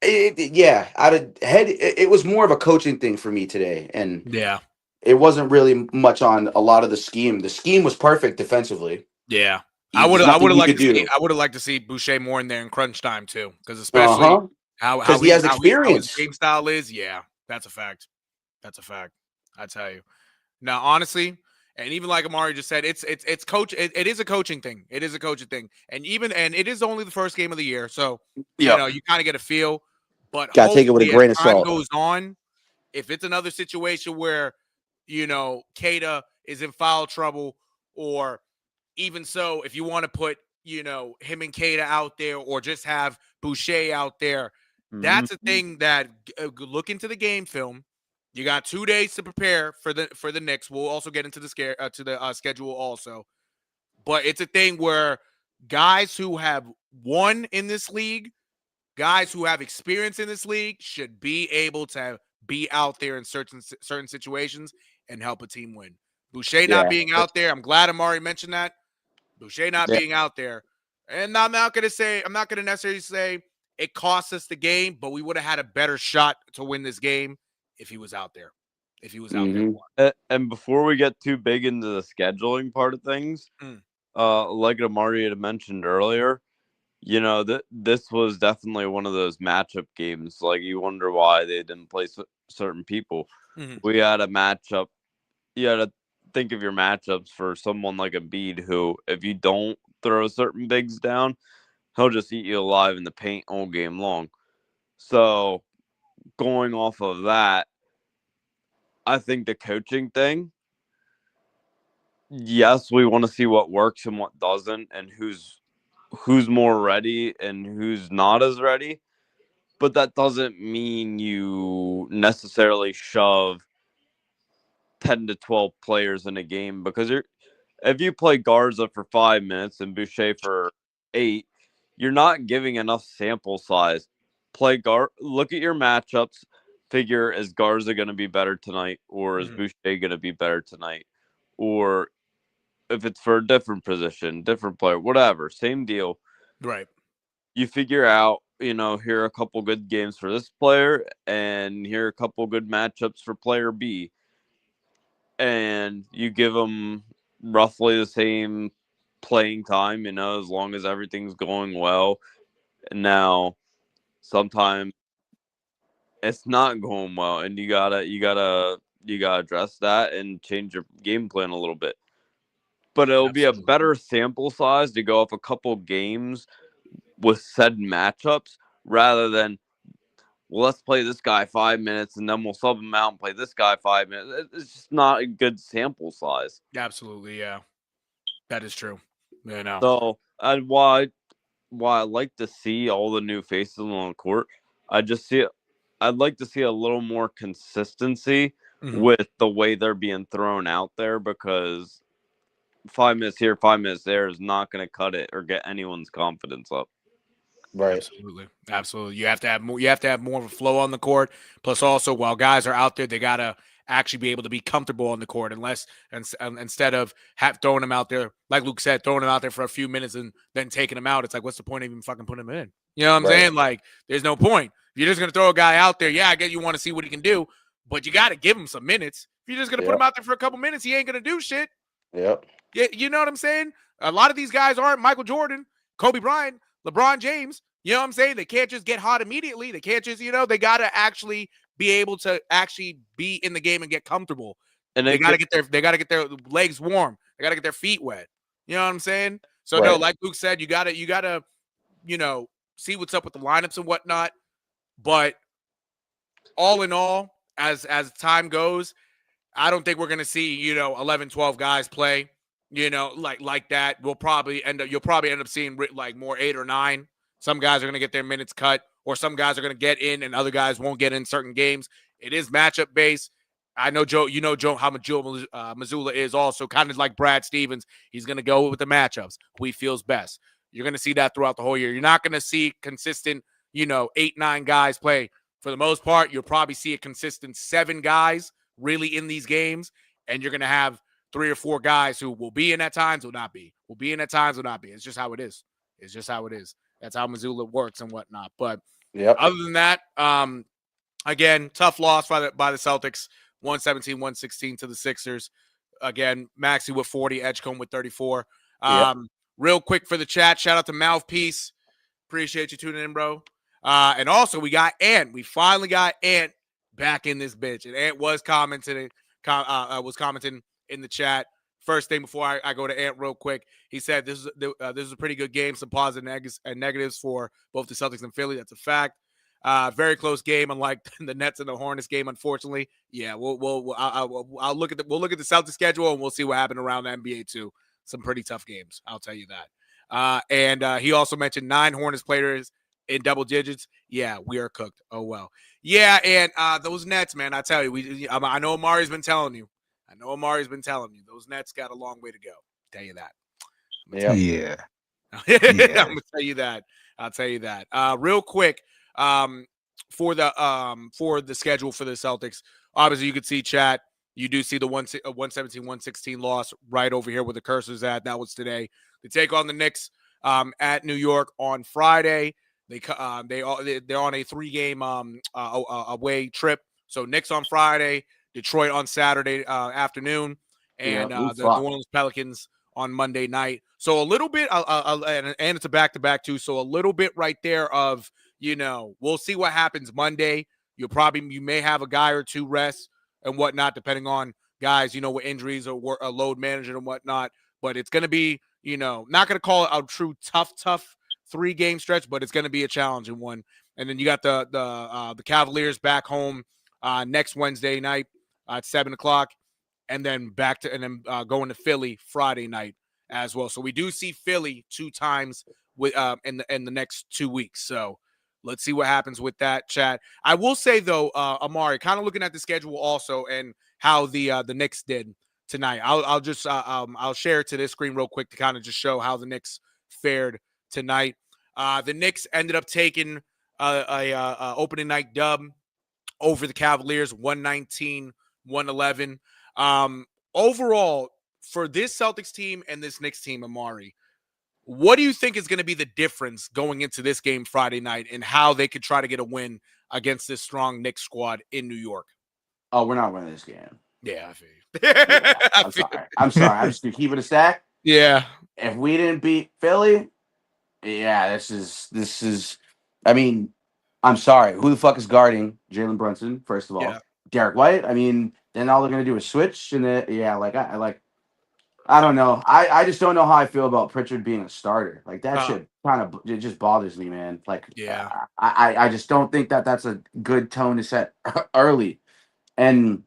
Yeah, out of head, it was more of a coaching thing for me today, and Yeah. it wasn't really much on a lot of the scheme. The scheme was perfect defensively. Yeah. There's nothing you could do. I would have liked to see Boucher more in there in crunch time too, because Uh especially huh. how Because how he he has how his experience. game style is. Yeah, that's a fact. That's a fact. I tell you. Now, honestly, and even like Amari just said, it's coach. It is a coaching thing. It is a coaching thing, and it is only the first game of the year, so Yep. you kind of get a feel. But Got to take it with a hopefully, as grain of time salt. goes on, if it's another situation where Keita is in foul trouble, or even so, if you want to put him and Keita out there, or just have Boucher out there, that's a thing that look into the game film. You got 2 days to prepare for the Knicks. We'll also get into the schedule also, but it's a thing where guys who have won in this league, guys who have experience in this league, should be able to be out there in certain situations and help a team win. Boucher not Yeah. being out there, I'm glad Amari mentioned that. Boucher not yeah. being out there, and I'm not going to necessarily say it cost us the game, but we would have had a better shot to win this game if he was out there. If he was out there Mm-hmm. more. And before we get too big into the scheduling part of things, Mm. like Amari had mentioned earlier, this was definitely one of those matchup games. Like you wonder why they didn't play certain people. Mm-hmm. We had a matchup. You had to think of your matchups for someone like Embiid, who, if you don't throw certain bigs down, he'll just eat you alive in the paint all game long. So going off of that, I think the coaching thing, yes, we want to see what works and what doesn't, and who's more ready and who's not as ready. But that doesn't mean you necessarily shove 10 to 12 players in a game because if you play Garza for 5 minutes and Boucher for 8, you're not giving enough sample size. Look at your matchups. Figure, is Garza going to be better tonight, or is Boucher going to be better tonight, or if it's for a different position, different player, whatever, same deal. Right. You figure out, here are a couple good games for this player, and here are a couple good matchups for player B, and you give them roughly the same playing time, as long as everything's going well. And now, sometimes it's not going well, and you gotta address that and change your game plan a little bit. But it'll be a better sample size to go off a couple games with said matchups rather than, well, let's play this guy 5 minutes and then we'll sub him out and play this guy 5 minutes. It's just not a good sample size. Absolutely, yeah. That is true. So, why I like to see all the new faces on the court, I'd like to see a little more consistency with the way they're being thrown out there, because 5 minutes here, 5 minutes there is not going to cut it or get anyone's confidence up. Right. Absolutely. You have to have more. You have to have more of a flow on the court. Plus, also, while guys are out there, they gotta actually be able to be comfortable on the court. Instead of throwing them out there, like Luke said, throwing them out there for a few minutes and then taking them out. It's like, what's the point of even fucking putting them in? You know what I'm saying? Like, there's no point. If you're just gonna throw a guy out there, yeah, I get you want to see what he can do, but you got to give him some minutes. If you're just gonna put him out there for a couple minutes, he ain't gonna do shit. Yep. Yeah, you know what I'm saying? A lot of these guys aren't Michael Jordan, Kobe Bryant, LeBron James. You know what I'm saying? They can't just get hot immediately. They can't just, they got to actually be able to actually be in the game and get comfortable. And they got to get their legs warm. They got to get their feet wet. You know what I'm saying? So no, like Luke said, you got to, see what's up with the lineups and whatnot. But all in all, as time goes, I don't think we're going to see, 11, 12 guys play, like that. You'll probably end up seeing like more 8 or 9. Some guys are going to get their minutes cut, or some guys are going to get in and other guys won't get in certain games. It is matchup based. I know Joe, how much Joe Mazzulla is also kind of like Brad Stevens. He's going to go with the matchups, who he feels best. You're going to see that throughout the whole year. You're not going to see consistent, 8, 9 guys play. For the most part, you'll probably see a consistent 7 guys really in these games, and you're going to have 3 or 4 guys who will be in at times, will not be. Will be in at times, will not be. It's just how it is. That's how Mazzulla works and whatnot. But other than that, again, tough loss by the Celtics, 117-116 to the Sixers. Again, Maxey with 40, Edgecombe with 34. Real quick for the chat, shout out to Mouthpiece. Appreciate you tuning in, bro. And also, we got Ant. We finally got Ant back in this bitch. And Ant was commenting in the chat. First thing before I go to Ant real quick, he said this is a pretty good game. Some positives and negatives for both the Celtics and Philly. That's a fact. Very close game, unlike the Nets and the Hornets game. Unfortunately, yeah. I'll look at the Celtics schedule and we'll see what happened around the NBA too. Some pretty tough games, I'll tell you that. And he also mentioned 9 Hornets players in double digits. Yeah, we are cooked. Oh well. Yeah, and those Nets, man. I tell you, I know Amari's been telling you. Those Nets got a long way to go. Tell you that. I'm gonna tell you that. I'll tell you that. Real quick, for the schedule for the Celtics, obviously you can see chat. You do see the 117-116 loss right over here where the cursor's at. That was today. They take on the Knicks at New York on Friday. They're on a 3-game away trip. So Knicks on Friday, Detroit on Saturday afternoon, and the New Orleans Pelicans on Monday night. So a little bit, and it's a back-to-back too. So a little bit right there of, we'll see what happens Monday. You may have a guy or 2 rest and whatnot, depending on guys, with injuries or a load management and whatnot. But it's going to be, not going to call it a true tough 3-game stretch, but it's going to be a challenging one. And then you got the Cavaliers back home next Wednesday night at 7:00, and then going to Philly Friday night as well. So we do see Philly 2 times with in the next 2 weeks. So let's see what happens with that, chat. I will say though, Amari, kind of looking at the schedule also, and how the Knicks did tonight. I'll share it to this screen real quick to kind of just show how the Knicks fared tonight. The Knicks ended up taking a opening night dub over the Cavaliers, 119-111. Overall, for this Celtics team and this Knicks team, Amari, what do you think is going to be the difference going into this game Friday night and how they could try to get a win against this strong Knicks squad in New York? Oh, we're not winning this game. Yeah, I feel you. Yeah, I'm sorry. I'm sorry. I'm just keeping a stack. Yeah. If we didn't beat Philly, yeah, this is. I mean, I'm sorry. Who the fuck is guarding Jalen Brunson? First of all, Yeah. Derek White. I mean, then all they're gonna do is switch, and then I don't know. I just don't know how I feel about Pritchard being a starter. Like that shit kind of it just bothers me, man. Like Yeah. I just don't think that that's a good tone to set early. And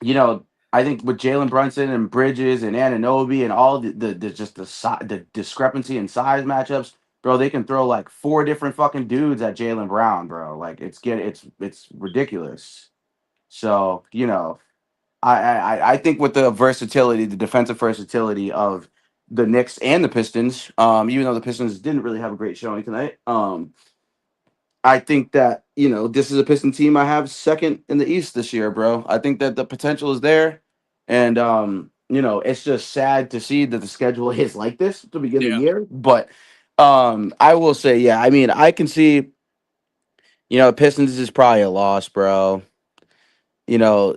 you know, I think with Jalen Brunson and Bridges and Anunoby and all the discrepancy in size matchups, bro, they can throw like 4 different fucking dudes at Jalen Brown, bro. Like it's ridiculous. So you know, I think with the versatility, the defensive versatility of the Knicks and the Pistons, even though the Pistons didn't really have a great showing tonight, I think that, you know, this is a Piston team I have second in the East this year, bro. I think that the potential is there. And, you know, it's just sad to see that the schedule is like this to begin the year. But I will say, yeah, I mean, I can see, you know, Pistons is probably a loss, bro. You know,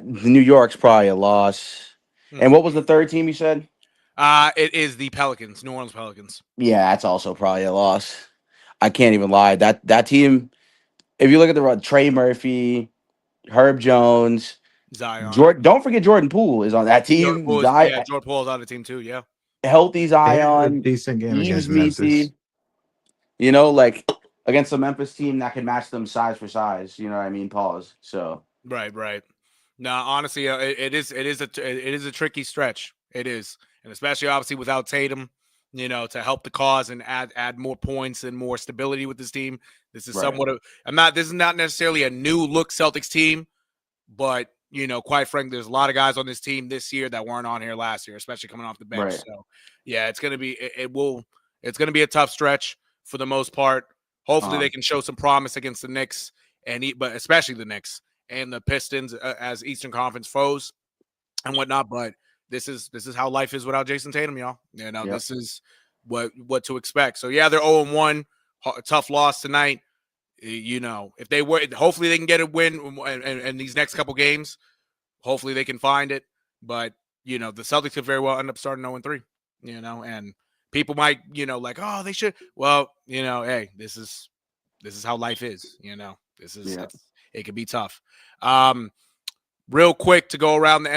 New York's probably a loss. And what was the third team you said? It is the Pelicans, New Orleans Pelicans. Yeah, that's also probably a loss. I can't even lie. That team, if you look at the Trey Murphy, Herb Jones, Zion. Don't forget Jordan Poole is on that team. Jordan Poole's on the team too. Yeah, healthy They had a Zion, decent game Yves against Memphis. Messi. You know, like against a Memphis team that can match them size for size. You know what I mean? Pause. So right. No, honestly, it is a tricky stretch. It is, and especially obviously without Tatum, you know, to help the cause and add more points and more stability with this team. This is somewhat of this is not necessarily a new look Celtics team, but you know, quite frankly, there's a lot of guys on this team this year that weren't on here last year, especially coming off the bench. Right. So yeah, it's gonna be it's gonna be a tough stretch for the most part. Hopefully they can show some promise against the Knicks but especially the Knicks and the Pistons as Eastern Conference foes and whatnot. But this is how life is without Jason Tatum, y'all. You know, this is what to expect. So yeah, they're 0-1, tough loss tonight. You know, if they were, hopefully they can get a win and these next couple games. Hopefully they can find it. But you know, the Celtics could very well end up starting 0-3. You know, and people might, you know, like, oh, they should. Well, you know, hey, this is how life is. You know, it could be tough. Real quick to go around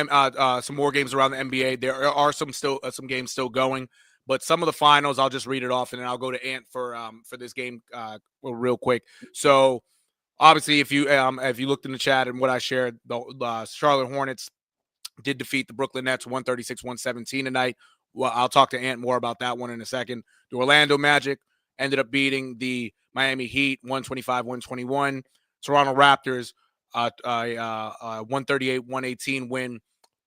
some more games around the NBA. There are some games still going, but some of the finals I'll just read it off and then I'll go to Ant for this game real quick. So obviously, if you looked in the chat and what I shared, the Charlotte Hornets did defeat the Brooklyn Nets 136-117 tonight. Well, I'll talk to Ant more about that one in a second. The Orlando Magic ended up beating the Miami Heat 125-121. Toronto Raptors 138-118 win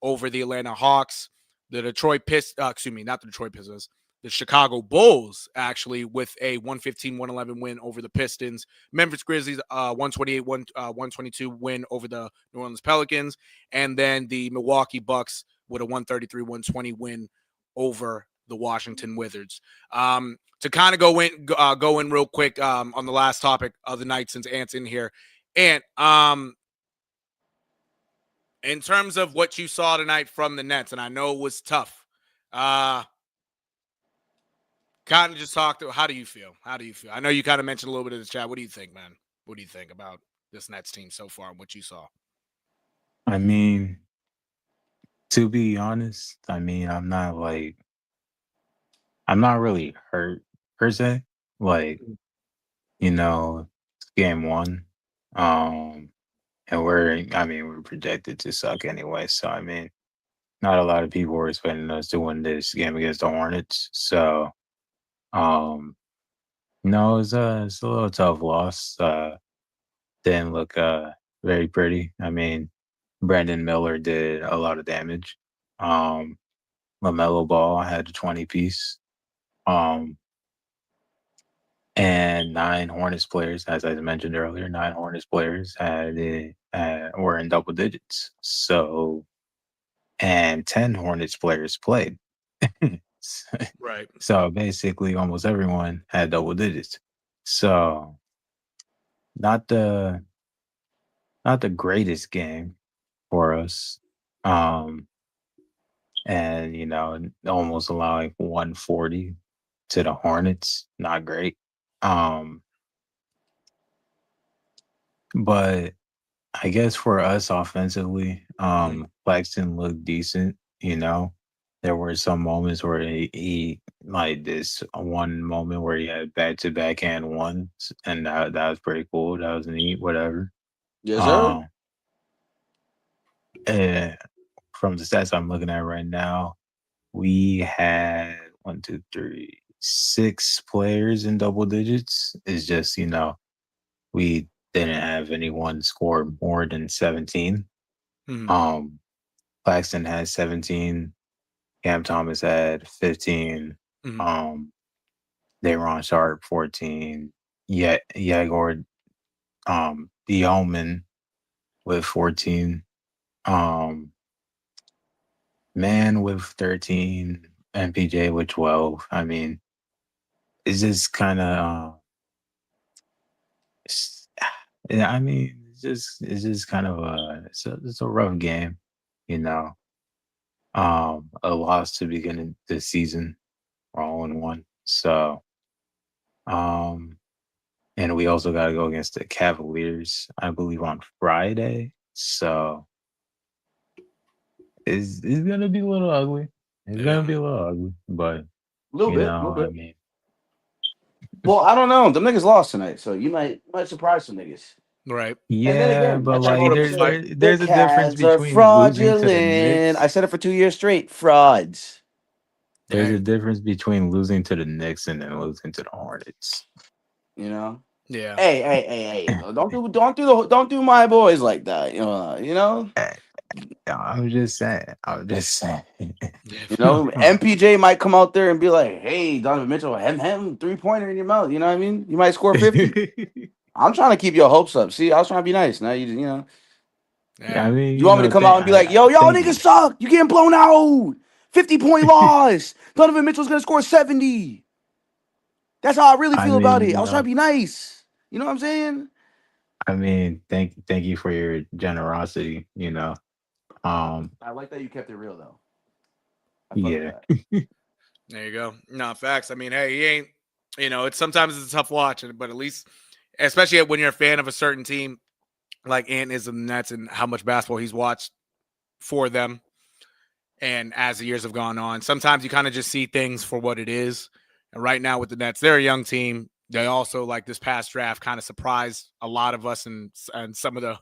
over the Atlanta Hawks. The Detroit Pistons, not the Detroit Pistons, the Chicago Bulls actually with a 115-111 win over the Pistons. Memphis Grizzlies 128-122 win over the New Orleans Pelicans, and then the Milwaukee Bucks with a 133-120 win over the Washington Wizards. To kind of go in real quick on the last topic of the night since Ant's in here. And in terms of what you saw tonight from the Nets, and I know it was tough, kind of just talk to how do you feel? How do you feel? I know you kind of mentioned a little bit of the chat. What do you think, man? What do you think about this Nets team so far and what you saw? I mean, to be honest, I mean, I'm not really hurt per se. Like, you know, it's game 1. And we're projected to suck anyway. So, I mean, not a lot of people were expecting us to win this game against the Hornets. So, no, it's a little tough loss. Didn't look very pretty. I mean, Brandon Miller did a lot of damage. LaMelo Ball had a 20 piece. And 9 Hornets players, as I mentioned earlier, 9 Hornets players were in double digits. So, and 10 Hornets players played. Right. So basically, almost everyone had double digits. So, not the greatest game for us. And almost allowing 140 to the Hornets, not great. But I guess for us offensively, Claxton looked decent. There were some moments where he like this one moment where he had back to backhand ones, and that was pretty cool. That was neat. Whatever. Yes, sir. And from the stats I'm looking at right now, we had 1, 2, 3, 6 players in double digits. It's just we didn't have anyone score more than 17. Claxton had 17. Cam Thomas had 15. Dayron Sharp 14. Yagor Dioman with 14. Man with 13. MPJ with 12. I mean, it's just kind of I mean, it's just kind of it's a rough game, you know. A loss to begin the season, we're all in one. So, and we also got to go against the Cavaliers, I believe, on Friday. So it's gonna be a little ugly. It's gonna be a little ugly, but A little bit. I mean, Well, I don't know. Them niggas lost tonight, so you might surprise some niggas. Right. And then yeah, again, but like like there's a difference Cavs are between losing to the fraudulent. I Knicks. said it for 2 years straight. Frauds. There's Hey. a difference between losing to the Knicks and then losing to the Hornets. You know. Yeah. Hey. Don't do my boys like that. You know. I'm just saying. You know, MPJ might come out there and be like, "Hey, Donovan Mitchell, hem 3-pointer in your mouth." You know what I mean? You might score 50. I'm trying to keep your hopes up. See, I was trying to be nice. Now you know. I mean, You want me to come out and be like, "Yo, y'all niggas suck. You getting blown out. 50-point loss. Donovan Mitchell's gonna score 70." That's how I really feel about it. I was trying to be nice. You know what I'm saying? I mean, thank you for your generosity. I like that you kept it real though. Yeah. There you go. No, facts. I mean, hey, he ain't, it's sometimes it's a tough watch, but at least, especially when you're a fan of a certain team, like Ant is in the Nets and how much basketball he's watched for them. And as the years have gone on, sometimes you kind of just see things for what it is. And right now with the Nets, they're a young team. They also, like this past draft, kind of surprised a lot of us and some of the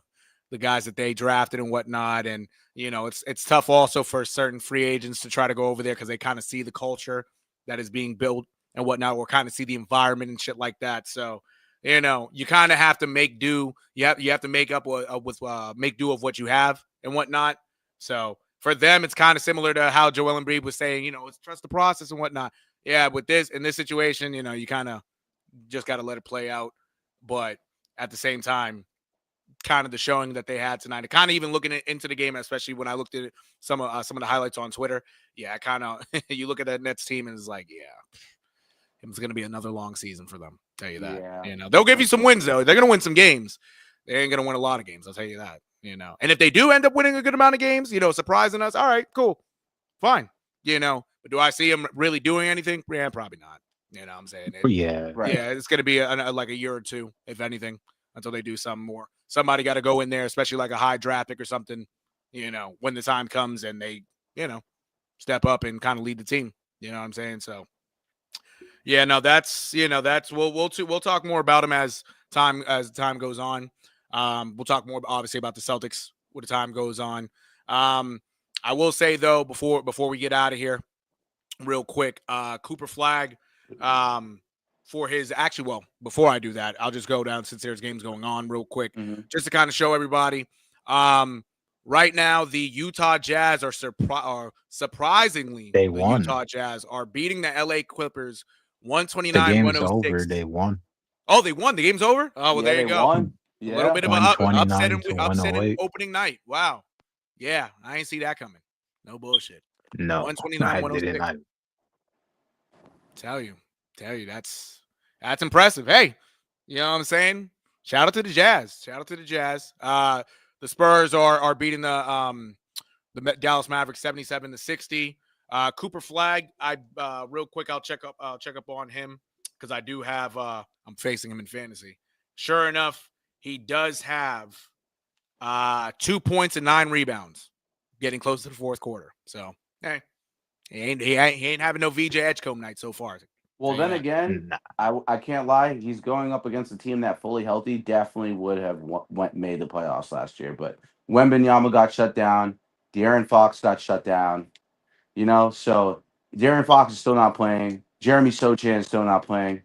guys that they drafted and whatnot. And, it's tough also for certain free agents to try to go over there because they kind of see the culture that is being built and whatnot, or kind of see the environment and shit like that. So, you kind of have to make do. You have to make up with make do of what you have and whatnot. So for them, it's kind of similar to how Joel Embiid was saying, it's trust the process and whatnot. Yeah, with in this situation, you kind of just got to let it play out. But at the same time, kind of the showing that they had tonight, and kind of even looking into the game, especially when I looked at some of the highlights on Twitter. Yeah, kind of you look at that Nets team and it's like, yeah, it's going to be another long season for them. Tell you that. Yeah. They'll give you some wins though. They're going to win some games. They ain't going to win a lot of games. I'll tell you that. And if they do end up winning a good amount of games, surprising us, all right, cool, fine. But do I see them really doing anything? Yeah, probably not. You know what I'm saying? Yeah. Right. Yeah, it's going to be like a year or two, if anything, until they do something more. Somebody got to go in there, especially like a high draft pick or something, when the time comes and they, step up and kind of lead the team. You know what I'm saying? So, yeah, no, that's we'll talk more about them as time goes on. We'll talk more obviously about the Celtics when the time goes on. I will say though, before we get out of here, real quick, Cooper Flag, for his before I do that, I'll just go down since there's games going on real quick, just to kind of show everybody. right now the Utah Jazz are surprisingly They the won. Utah Jazz are beating the LA Clippers The 129 game's over. 106. They won. Oh, they won. The game's over. Oh, well, Yeah, there they you go. won. A little Yeah. bit of an upset 129 in to upset in 108. opening night. Wow. Yeah, I ain't see that coming. No bullshit. No, 129 I didn't. 106. I Tell you, that's impressive. Hey, you know what I'm saying? Shout out to the Jazz. Shout out to the Jazz. The Spurs are beating the Dallas Mavericks 77-60. Cooper Flag, real quick, I'll check up on him because I do have I'm facing him in fantasy. Sure enough, he does have 2 points and 9 rebounds, getting close to the fourth quarter. So hey, he ain't having no VJ Edgecombe night so far. Well, then again, I can't lie. He's going up against a team that fully healthy definitely would have made the playoffs last year. But Wembanyama got shut down. De'Aaron Fox got shut down. You know, so De'Aaron Fox is still not playing. Jeremy Sochan is still not playing.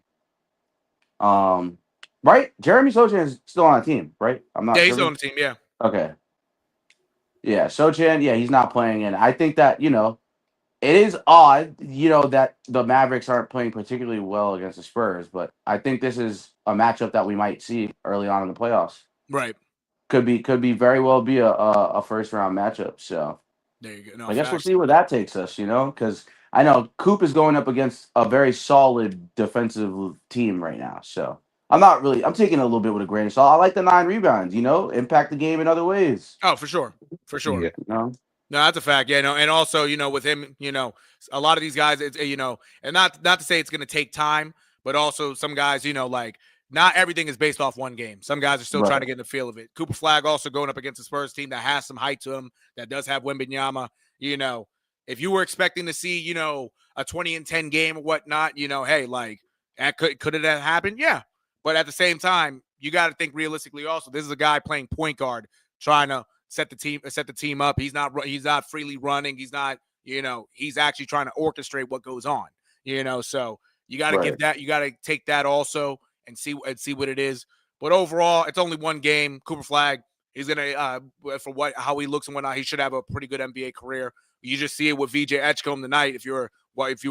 Right? Jeremy Sochan is still on the team, right? I'm not Yeah, sure. he's still on the team. Yeah. Okay. Yeah, Sochan, yeah, he's not playing. And I think that, it is odd, that the Mavericks aren't playing particularly well against the Spurs, but I think this is a matchup that we might see early on in the playoffs. Right. Could be very well be a first round matchup. So There you go. No, I guess we'll facts. see where that takes us, because I know Coop is going up against a very solid defensive team right now. So I'm taking it a little bit with a grain of salt. I like the 9 rebounds, impact the game in other ways. Oh, for sure. For sure. Yeah. No, that's a fact. Yeah, no, and also, with him, a lot of these guys, it's and not to say it's going to take time, but also some guys, like not everything is based off one game. Some guys are still trying to get in the feel of it. Cooper Flag also going up against the Spurs team that has some height to him, that does have Wembanyama. If you were expecting to see, a 20-10 game or whatnot, hey, like that could it have happened? Yeah, but at the same time, you got to think realistically. Also, this is a guy playing point guard, trying to set the team up. He's not freely running. He's not, he's actually trying to orchestrate what goes on, so you got to give that, you got to take that also and see what it is. But overall, it's only one game. Cooper Flag, he's going to, for how he looks and whatnot, he should have a pretty good NBA career. You just see it with VJ Edgecombe tonight. If you were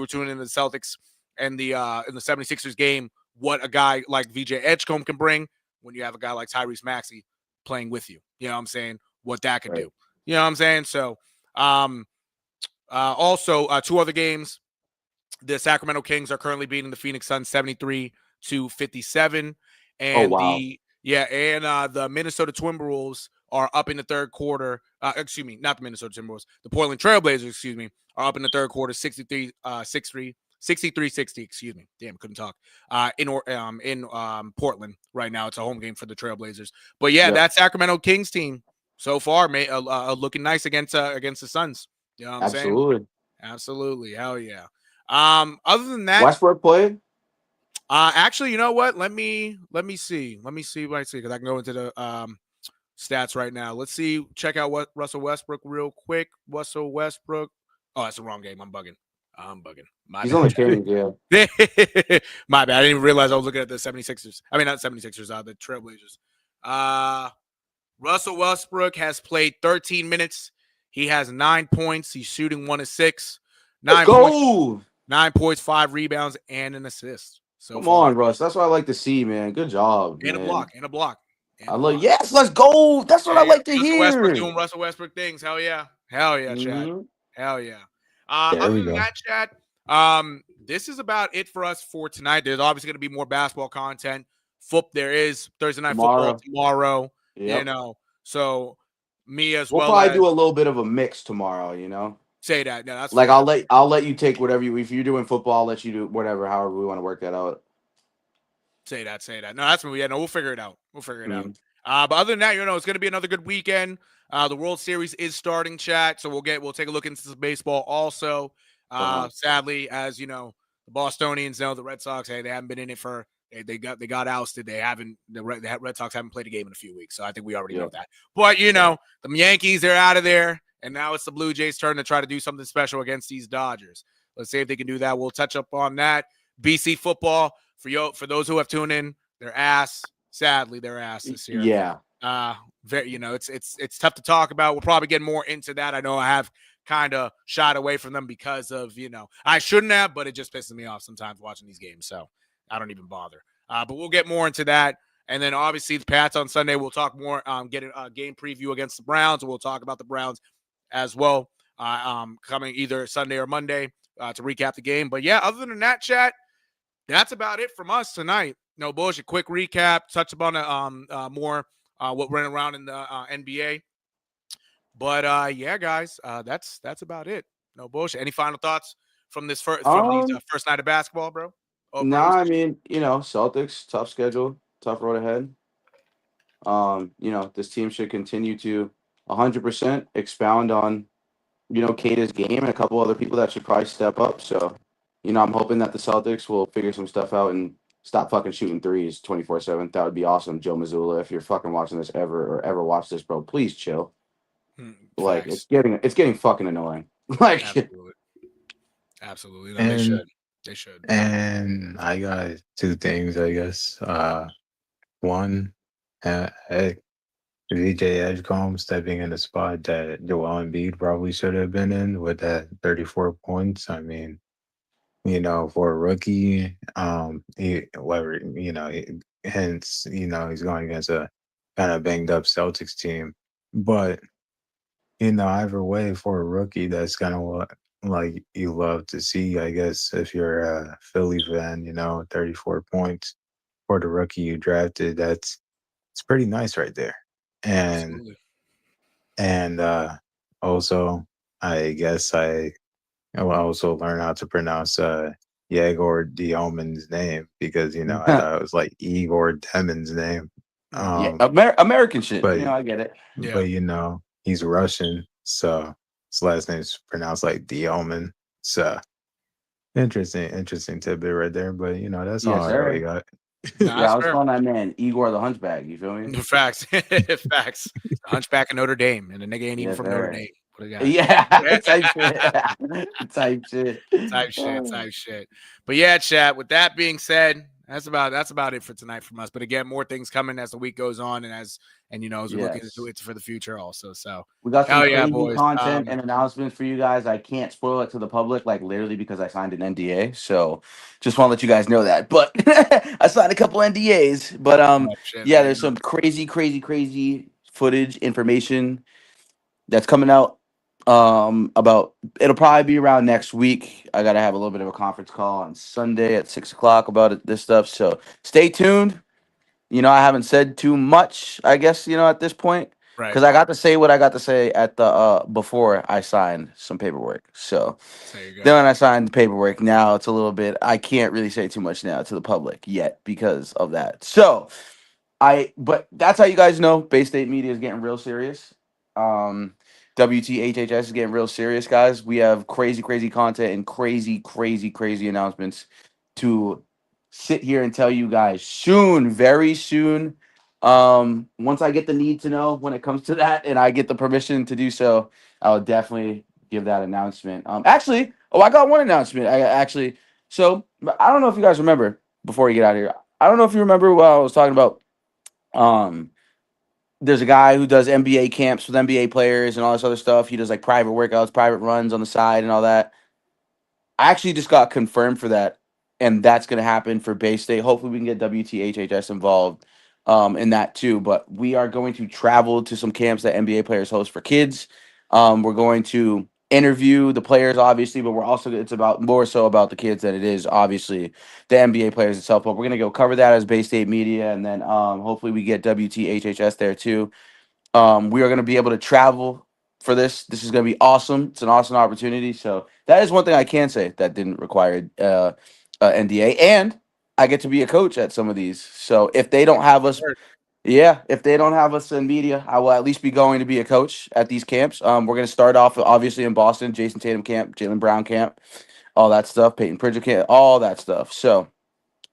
tuning in to the Celtics and the 76ers game, what a guy like VJ Edgecombe can bring when you have a guy like Tyrese Maxey playing with you. You know what I'm saying? What that could do. You know what I'm saying? So also 2 other games. The Sacramento Kings are currently beating the Phoenix Suns 73-57. And the Minnesota Timberwolves are up in the third quarter. Excuse me, not the Minnesota Timberwolves. The Portland Trailblazers, are up in the third quarter 63-60. Excuse me. Damn, couldn't talk. In Portland right now. It's a home game for the Trailblazers. But that Sacramento Kings team so far looking nice against the Suns. You know what I'm saying? Absolutely. Hell yeah. Other than that, Westbrook played? Actually, you know what? Let me see. Let me see what I see, because I can go into the stats right now. Let's see. Check out what Russell Westbrook real quick. Russell Westbrook. Oh, that's the wrong game. I'm bugging. He's on the Kings, yeah. My bad. I didn't even realize I was looking at the 76ers. I mean, not 76ers, the Trailblazers. Russell Westbrook has played 13 minutes. He has 9 points. He's shooting 1 of 6. 9 points, 5 rebounds, and an assist. So come on, Russ. That's what I like to see, man. Good job. And man. a block. Yes, let's go. That's what I like to hear. Westbrook doing Russell Westbrook things. Hell yeah. Chad. Hell yeah. Other than that, Chad, this is about it for us for tonight. There's obviously going to be more basketball content. There is Thursday night football tomorrow. Yep. So me as we'll probably do a little bit of a mix tomorrow. Say that. No, that's like fair. I'll let you take whatever if you're doing football, I'll let you do whatever, however we want to work that out. Say that. No, that's what we'll figure it out. But other than that, it's going to be another good weekend. The World Series is starting, chat. So we'll take a look into some baseball also. Sadly, as you know, the Bostonians know the Red Sox, hey, they haven't been in it for they got ousted. The Red Sox haven't played a game in a few weeks. So I think we already know that. But the Yankees, they're out of there. And now it's the Blue Jays' turn to try to do something special against these Dodgers. Let's see if they can do that. We'll touch up on that. BC football, for those who have tuned in, their ass. Sadly, their ass this year. Yeah. Very, it's tough to talk about. We'll probably get more into that. I know I have kind of shied away from them because of, I shouldn't have, but it just pisses me off sometimes watching these games. So I don't even bother. But we'll get more into that. And then obviously the Pats on Sunday, we'll talk more, get a game preview against the Browns. We'll talk about the Browns as well, coming either Sunday or Monday to recap the game. But yeah, other than that, chat, that's about it from us tonight. No bullshit. Quick recap, touch upon more what went around in the NBA. But yeah, guys, that's about it. No bullshit. Any final thoughts from these first night of basketball, bro? Nah, I mean, Celtics, tough schedule, tough road ahead. This team should continue to 100% expound on, Kata's game and a couple other people that should probably step up. So, I'm hoping that the Celtics will figure some stuff out and stop fucking shooting threes 24/7. That would be awesome, Joe Mazzulla. If you're fucking watching this ever watch this, bro, please chill. Like Facts. it's getting fucking annoying. Like absolutely. No, they should. And I got two things, I guess. One, VJ Edgecombe stepping in the spot that Joel Embiid probably should have been in with that 34 points. I mean, for a rookie, hence, he's going against a kind of banged up Celtics team. But, either way, for a rookie, that's kind of what like you love to see, I guess, if you're a Philly fan, 34 points for the rookie you drafted. It's pretty nice right there. And Absolutely. and also, I guess I will also learn how to pronounce Yegor Dioman's name because I thought it was like Igor Demon's name. yeah, American shit. But I get it. Yeah. But he's Russian, so his last name's pronounced like Dioman. So interesting tidbit right there. But that's all I really got. Yeah, I was calling that man Igor the Hunchback. You feel me? Facts. Facts. Hunchback of Notre Dame, and the nigga ain't even from Notre Dame. What a guy. Yeah, type shit. Type shit. But yeah, chat. With that being said, that's about it for tonight from us. But again, more things coming as the week goes on, and as we look into it for the future also. So we got some crazy boys. content and announcements for you guys. I can't spoil it to the public, like literally because I signed an NDA. So just want to let you guys know that. But I signed a couple NDAs. But there's some crazy footage, information that's coming out. About it'll probably be around next week. I gotta have a little bit of a conference call on Sunday at 6:00 about this stuff. So stay tuned. I haven't said too much, I guess, at this point. Right. Because I got to say what I got to say at the before I signed some paperwork. So then when I signed the paperwork, now it's a little bit I can't really say too much now to the public yet because of that. So but that's how you guys know Bay State Media is getting real serious. WTHHS is getting real serious, guys. We have crazy content and crazy announcements to sit here and tell you guys soon, very soon. Once I get the need to know when it comes to that and I get the permission to do so, I'll definitely give that announcement. I got one announcement. So I don't know if you guys remember before you get out of here. I don't know if you remember what I was talking about. There's a guy who does NBA camps with NBA players and all this other stuff. He does like private workouts, private runs on the side and all that. I actually just got confirmed for that, and that's going to happen for Bay State. Hopefully we can get WTHHS involved in that too. But we are going to travel to some camps that NBA players host for kids. We're going to interview the players, obviously, but it's about more so about the kids than it is obviously the NBA players itself. But we're gonna go cover that as Bay State Media, and then hopefully we get WTHHS there too. We are gonna be able to travel for this. This is gonna be awesome. It's an awesome opportunity. So that is one thing I can say that didn't require NDA, and I get to be a coach at some of these. So if they don't have us. Yeah, if they don't have us in media, I will at least be going to be a coach at these camps. We're going to start off, obviously, in Boston, Jason Tatum camp, Jaylen Brown camp, all that stuff, Peyton Pritchard camp, all that stuff. So,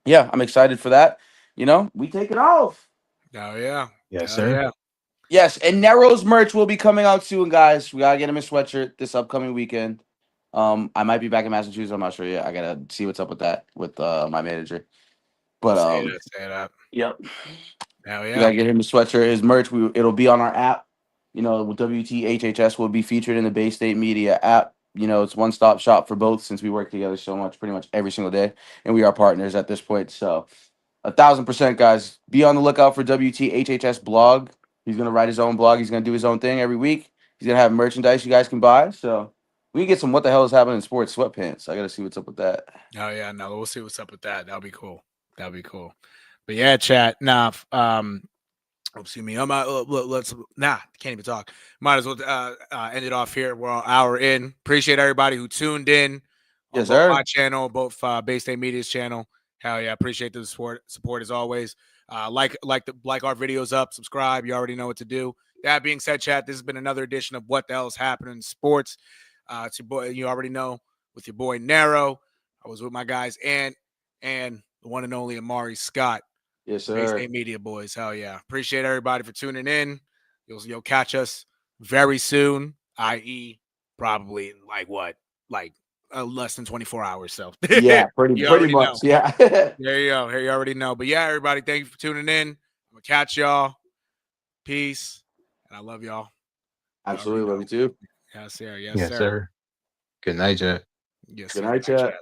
yeah, I'm excited for that. We take it off. Oh, yeah. Yes, sir. Yeah. Yes, and Nero's merch will be coming out soon, guys. We got to get him a sweatshirt this upcoming weekend. I might be back in Massachusetts. I'm not sure yet. I got to see what's up with that with my manager. But, say that. Yep. Hell We yeah. gotta get him the sweatshirt, his merch. It'll be on our app. WTHHS will be featured in the Bay State Media app. It's one stop shop for both since we work together so much, pretty much every single day, and we are partners at this point. So, 1,000%, guys, be on the lookout for WTHHS blog. He's gonna write his own blog. He's gonna do his own thing every week. He's gonna have merchandise you guys can buy. So we can get some what the hell is happening in sports sweatpants. I gotta see what's up with that. Oh yeah, no, we'll see what's up with that. That'll be cool. That'll be cool. But yeah, chat. Nah, excuse me. Let's can't even talk. Might as well end it off here. We're an hour in. Appreciate everybody who tuned in on Yes, both sir. my channel, both Bay State Media's channel. Hell yeah, appreciate the support as always. Like our videos up, subscribe. You already know what to do. That being said, chat, this has been another edition of What the Hell is Happening in Sports. It's your boy, you already know, with your boy Nero. I was with my guys and the one and only Amari Scott. Yes, Bay sir. State Media boys. Hell yeah. Appreciate everybody for tuning in. You'll catch us very soon, i.e., probably in less than 24 hours. So Yeah, pretty you pretty already much. know. Yeah. There you go. Here you already know. But yeah, everybody, thank you for tuning in. I'm gonna catch y'all. Peace. And I love y'all. Absolutely, love you too. Yes, sir. Yes, Yes, sir. sir. Good night, Jet. Yes, Good sir. night, chat.